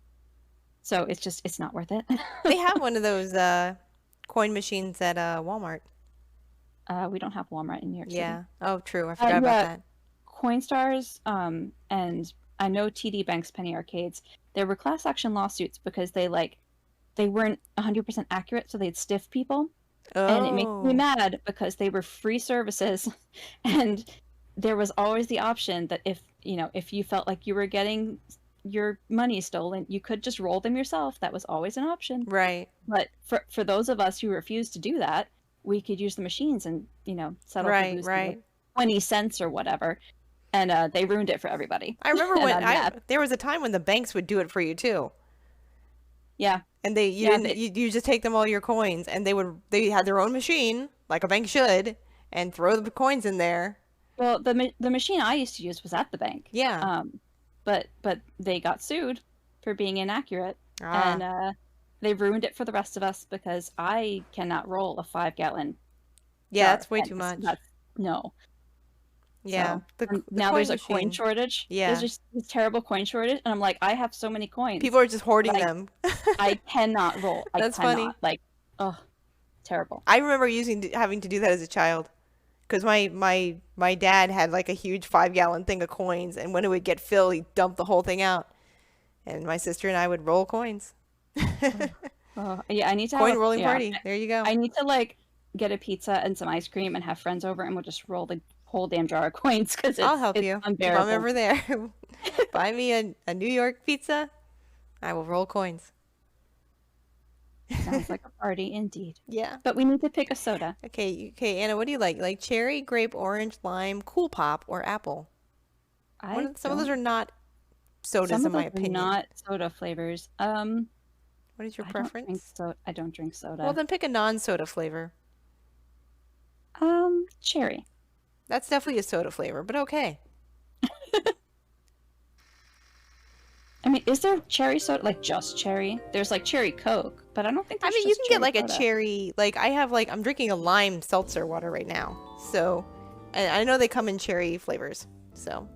So it's not worth it. They have one of those coin machines at Walmart. We don't have Walmart in New York City. Yeah. Oh, true. I forgot about yeah. that. Coinstars, and I know TD Bank's penny arcades, there were class action lawsuits because they weren't 100% accurate, so they'd stiff people. And it makes me Oh. mad because they were free services, and there was always the option that if you felt like you were getting your money stolen, you could just roll them yourself. That was always an option. Right. But for those of us who refused to do that, we could use the machines and settle for Right. losing Right. 20 cents or whatever. And they ruined it for everybody. I remember And when I'm mad. there was a time when the banks would do it for you too. Yeah. And you Yeah, didn't you just take them all your coins and they had their own machine like a bank should and throw the coins in there. Well, the machine I used to use was at the bank. Yeah. But they got sued for being inaccurate, Ah. and they ruined it for the rest of us because I cannot roll a 5-gallon. Yeah, jar. that's way too much. No. Yeah. So, The and the now there's a machine. coin shortage. Yeah. There's just this terrible coin shortage, and I'm like, I have so many coins. People are just hoarding Like, them. I cannot roll. That's I cannot. funny. Like, oh, terrible. I remember having to do that as a child, because my dad had like a huge 5-gallon thing of coins, and when it would get filled, he'd dump the whole thing out, and my sister and I would roll coins. Oh, yeah, I need to Coin have a, rolling yeah, party. There you go. I need to like get a pizza and some ice cream and have friends over, and we'll just roll the whole damn jar of coins because I'll help it's you if unbearable. I'm ever there. Buy me a New York pizza. I will roll coins. Sounds like a party indeed. Yeah. But we need to pick a soda. Okay. Anna, what do you like? You like cherry, grape, orange, lime, cool pop, or apple? Some of those are not sodas, some in of my those are opinion. not soda flavors. What is your I don't drink preference? I don't drink soda. Well, then pick a non-soda flavor. Cherry. That's definitely a soda flavor, but okay. I mean, is there cherry soda? Like, just cherry? There's, like, cherry Coke, but I don't think I there's mean, you just can get like cherry a soda. cherry. Like I have like I'm drinking a lime seltzer water right now. So, and I know they come in cherry flavors. So,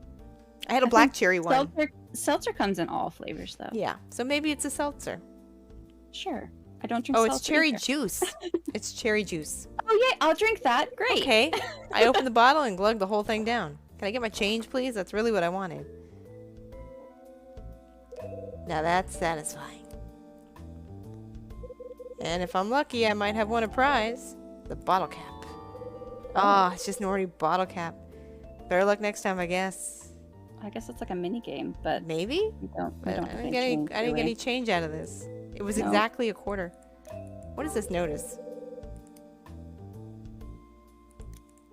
I had a I black think cherry one. Seltzer comes in all flavors, though. Yeah. So maybe it's a seltzer. Sure. I don't drink Oh, seltzer it's cherry either. juice. It's cherry juice. Oh, yeah, I'll drink that. Great. Okay. I opened the bottle and glugged the whole thing down. Can I get my change, please? That's really what I wanted. Now that's satisfying. And if I'm lucky, I might have won a prize. The bottle cap. Ah, it's just an ordinary bottle cap. Better luck next time, I guess. I guess it's like a mini game, but Maybe? we don't But have I any didn't get any, change, I didn't do get any we? change out of this. It was No. exactly a quarter. What is this notice?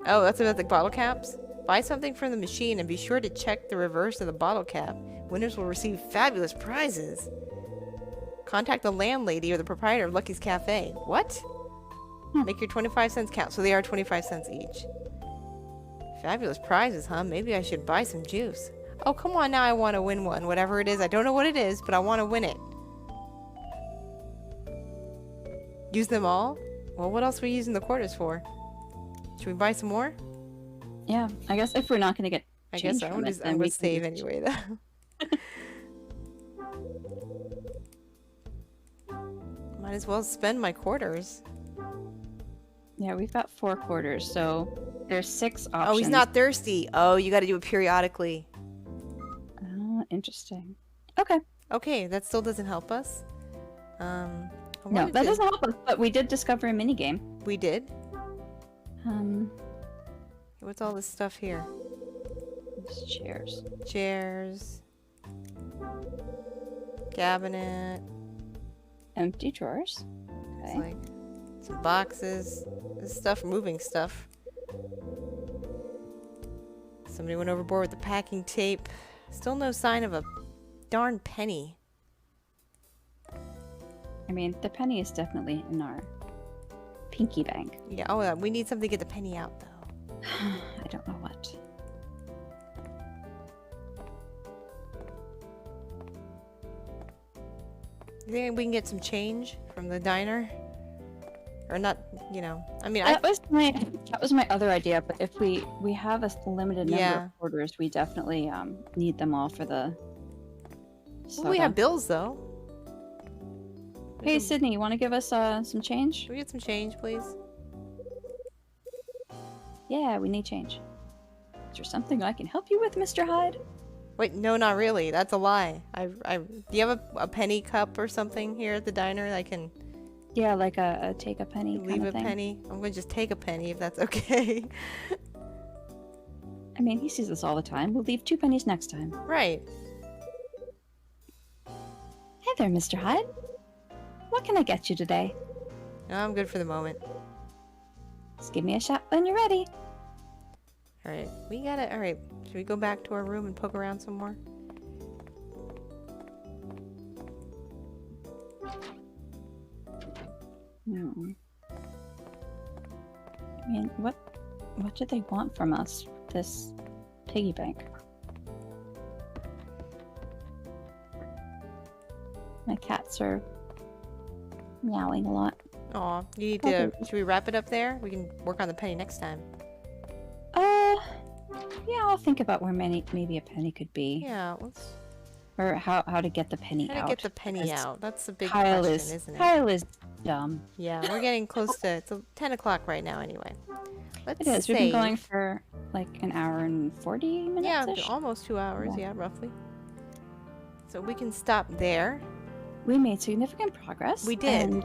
Oh, that's about the bottle caps? Buy something from the machine and be sure to check the reverse of the bottle cap. Winners will receive fabulous prizes. Contact the landlady or the proprietor of Lucky's Cafe. What? Make your 25 cents count. So they are 25 cents each. Fabulous prizes, huh? Maybe I should buy some juice. Oh, come on now. I want to win one. Whatever it is. I don't know what it is, but I want to win it. Use them all? Well, what else are we using the quarters for? Should we buy some more? Yeah, I guess if we're not going to get I change guess from it, then I'm we gonna can save just- anyway though. Might as well spend my quarters. Yeah, we've got 4 quarters, so there's 6 options. Oh, he's not thirsty. Oh, you gotta do it periodically. Interesting. Okay. Okay, that still doesn't help us. I No, wanted that to- doesn't help us, but we did discover a mini game. We did? What's What's all this stuff here? chairs? Chairs. Cabinet. Empty drawers. It's Okay. like some boxes. This stuff, moving stuff. Somebody went overboard with the packing tape. Still no sign of a darn penny. I mean, the penny is definitely in our pinky bank. Yeah, oh, we need something to get the penny out, though. I don't know what. You think we can get some change from the diner? Or not, you know. I mean, That was my other idea, but if we have a limited number Yeah. of orders, we definitely need them all for the well, we soda. have bills, though. Hey Sydney, you want to give us some change? Can we get some change, please? Yeah, we need change. Is there something I can help you with, Mr. Hyde? Wait, no, not really. That's a lie. do you have a penny cup or something here at the diner that I can Yeah, like a take a penny leave kind a of thing. penny? I'm going to just take a penny if that's okay. I mean, he sees this all the time. We'll leave 2 pennies next time. Right. Hey there, Mr. Hyde. What can I get you today? No, I'm good for the moment. Just give me a shout when you're ready. Alright, we got it. Alright, should we go back to our room and poke around some more? Hmm. I mean, what do they want from us? This piggy bank. My cats are meowing a lot. Aw, you need to. Should we wrap it up there? We can work on the penny next time. Yeah, I'll think about where maybe a penny could be, Yeah, let's. or how to get the penny How out. to get the penny because out? That's the big Kyle question, is isn't it? Kyle is dumb. Yeah, we're getting close to. It's 10 o'clock right now, anyway. Let's It is. save. We've been going for like an hour and 40 minutes. Yeah, almost 2 hours. Yeah. Yeah, roughly. So we can stop there. We made significant progress. We did. and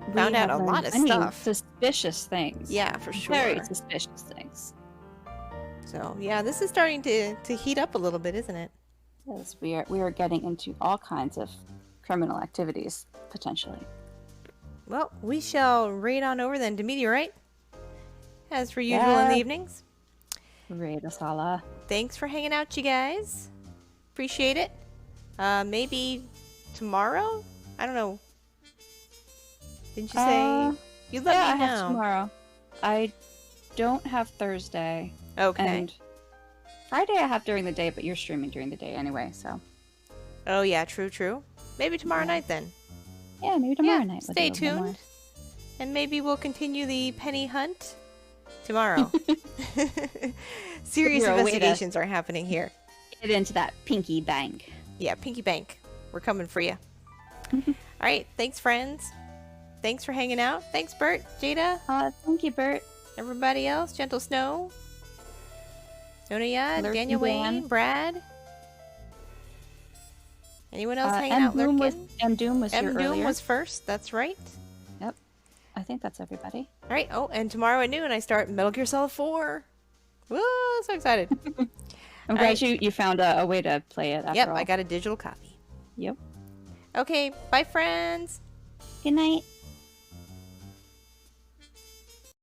we Found out have a learned lot of many stuff. Suspicious things. Yeah, for sure. Very suspicious things. So yeah, this is starting to heat up a little bit, isn't it? Yes, we are getting into all kinds of criminal activities potentially. Well, we shall raid on over then to Meteorite. As for usual in Yeah. the evenings. Rita Sala. Thanks for hanging out, you guys. Appreciate it. Maybe tomorrow? I don't know. Didn't you say? You let Yeah, I me have know. tomorrow. I don't have Thursday. Okay. And Friday I have during the day, but you're streaming during the day anyway, so. Oh, yeah, true, true. Maybe tomorrow Yeah. night then. Yeah, maybe tomorrow Yeah, night. we'll stay do a little more. tuned. And maybe we'll continue the penny hunt tomorrow. Serious You're a way to- investigations are happening here. Get into that pinky bank. Yeah, Pinky Bank. We're coming for you. All right. Thanks, friends. Thanks for hanging out. Thanks, Bert, Jada, Thank you, Bert. everybody else. Gentle Snow. Nonaya, Lurkin' Daniel Dan. Wayne, Brad. Anyone else hanging M. out, Doom was, lurking? M. Doom was here M. Doom earlier. was first. That's right. Yep. I think that's everybody. All right. Oh, and tomorrow at noon I start Metal Gear Solid 4. Woo! So excited. I'm All glad right. you found a way to play it after Yep, all. I got a digital copy. Yep. Okay, bye, friends. Good night.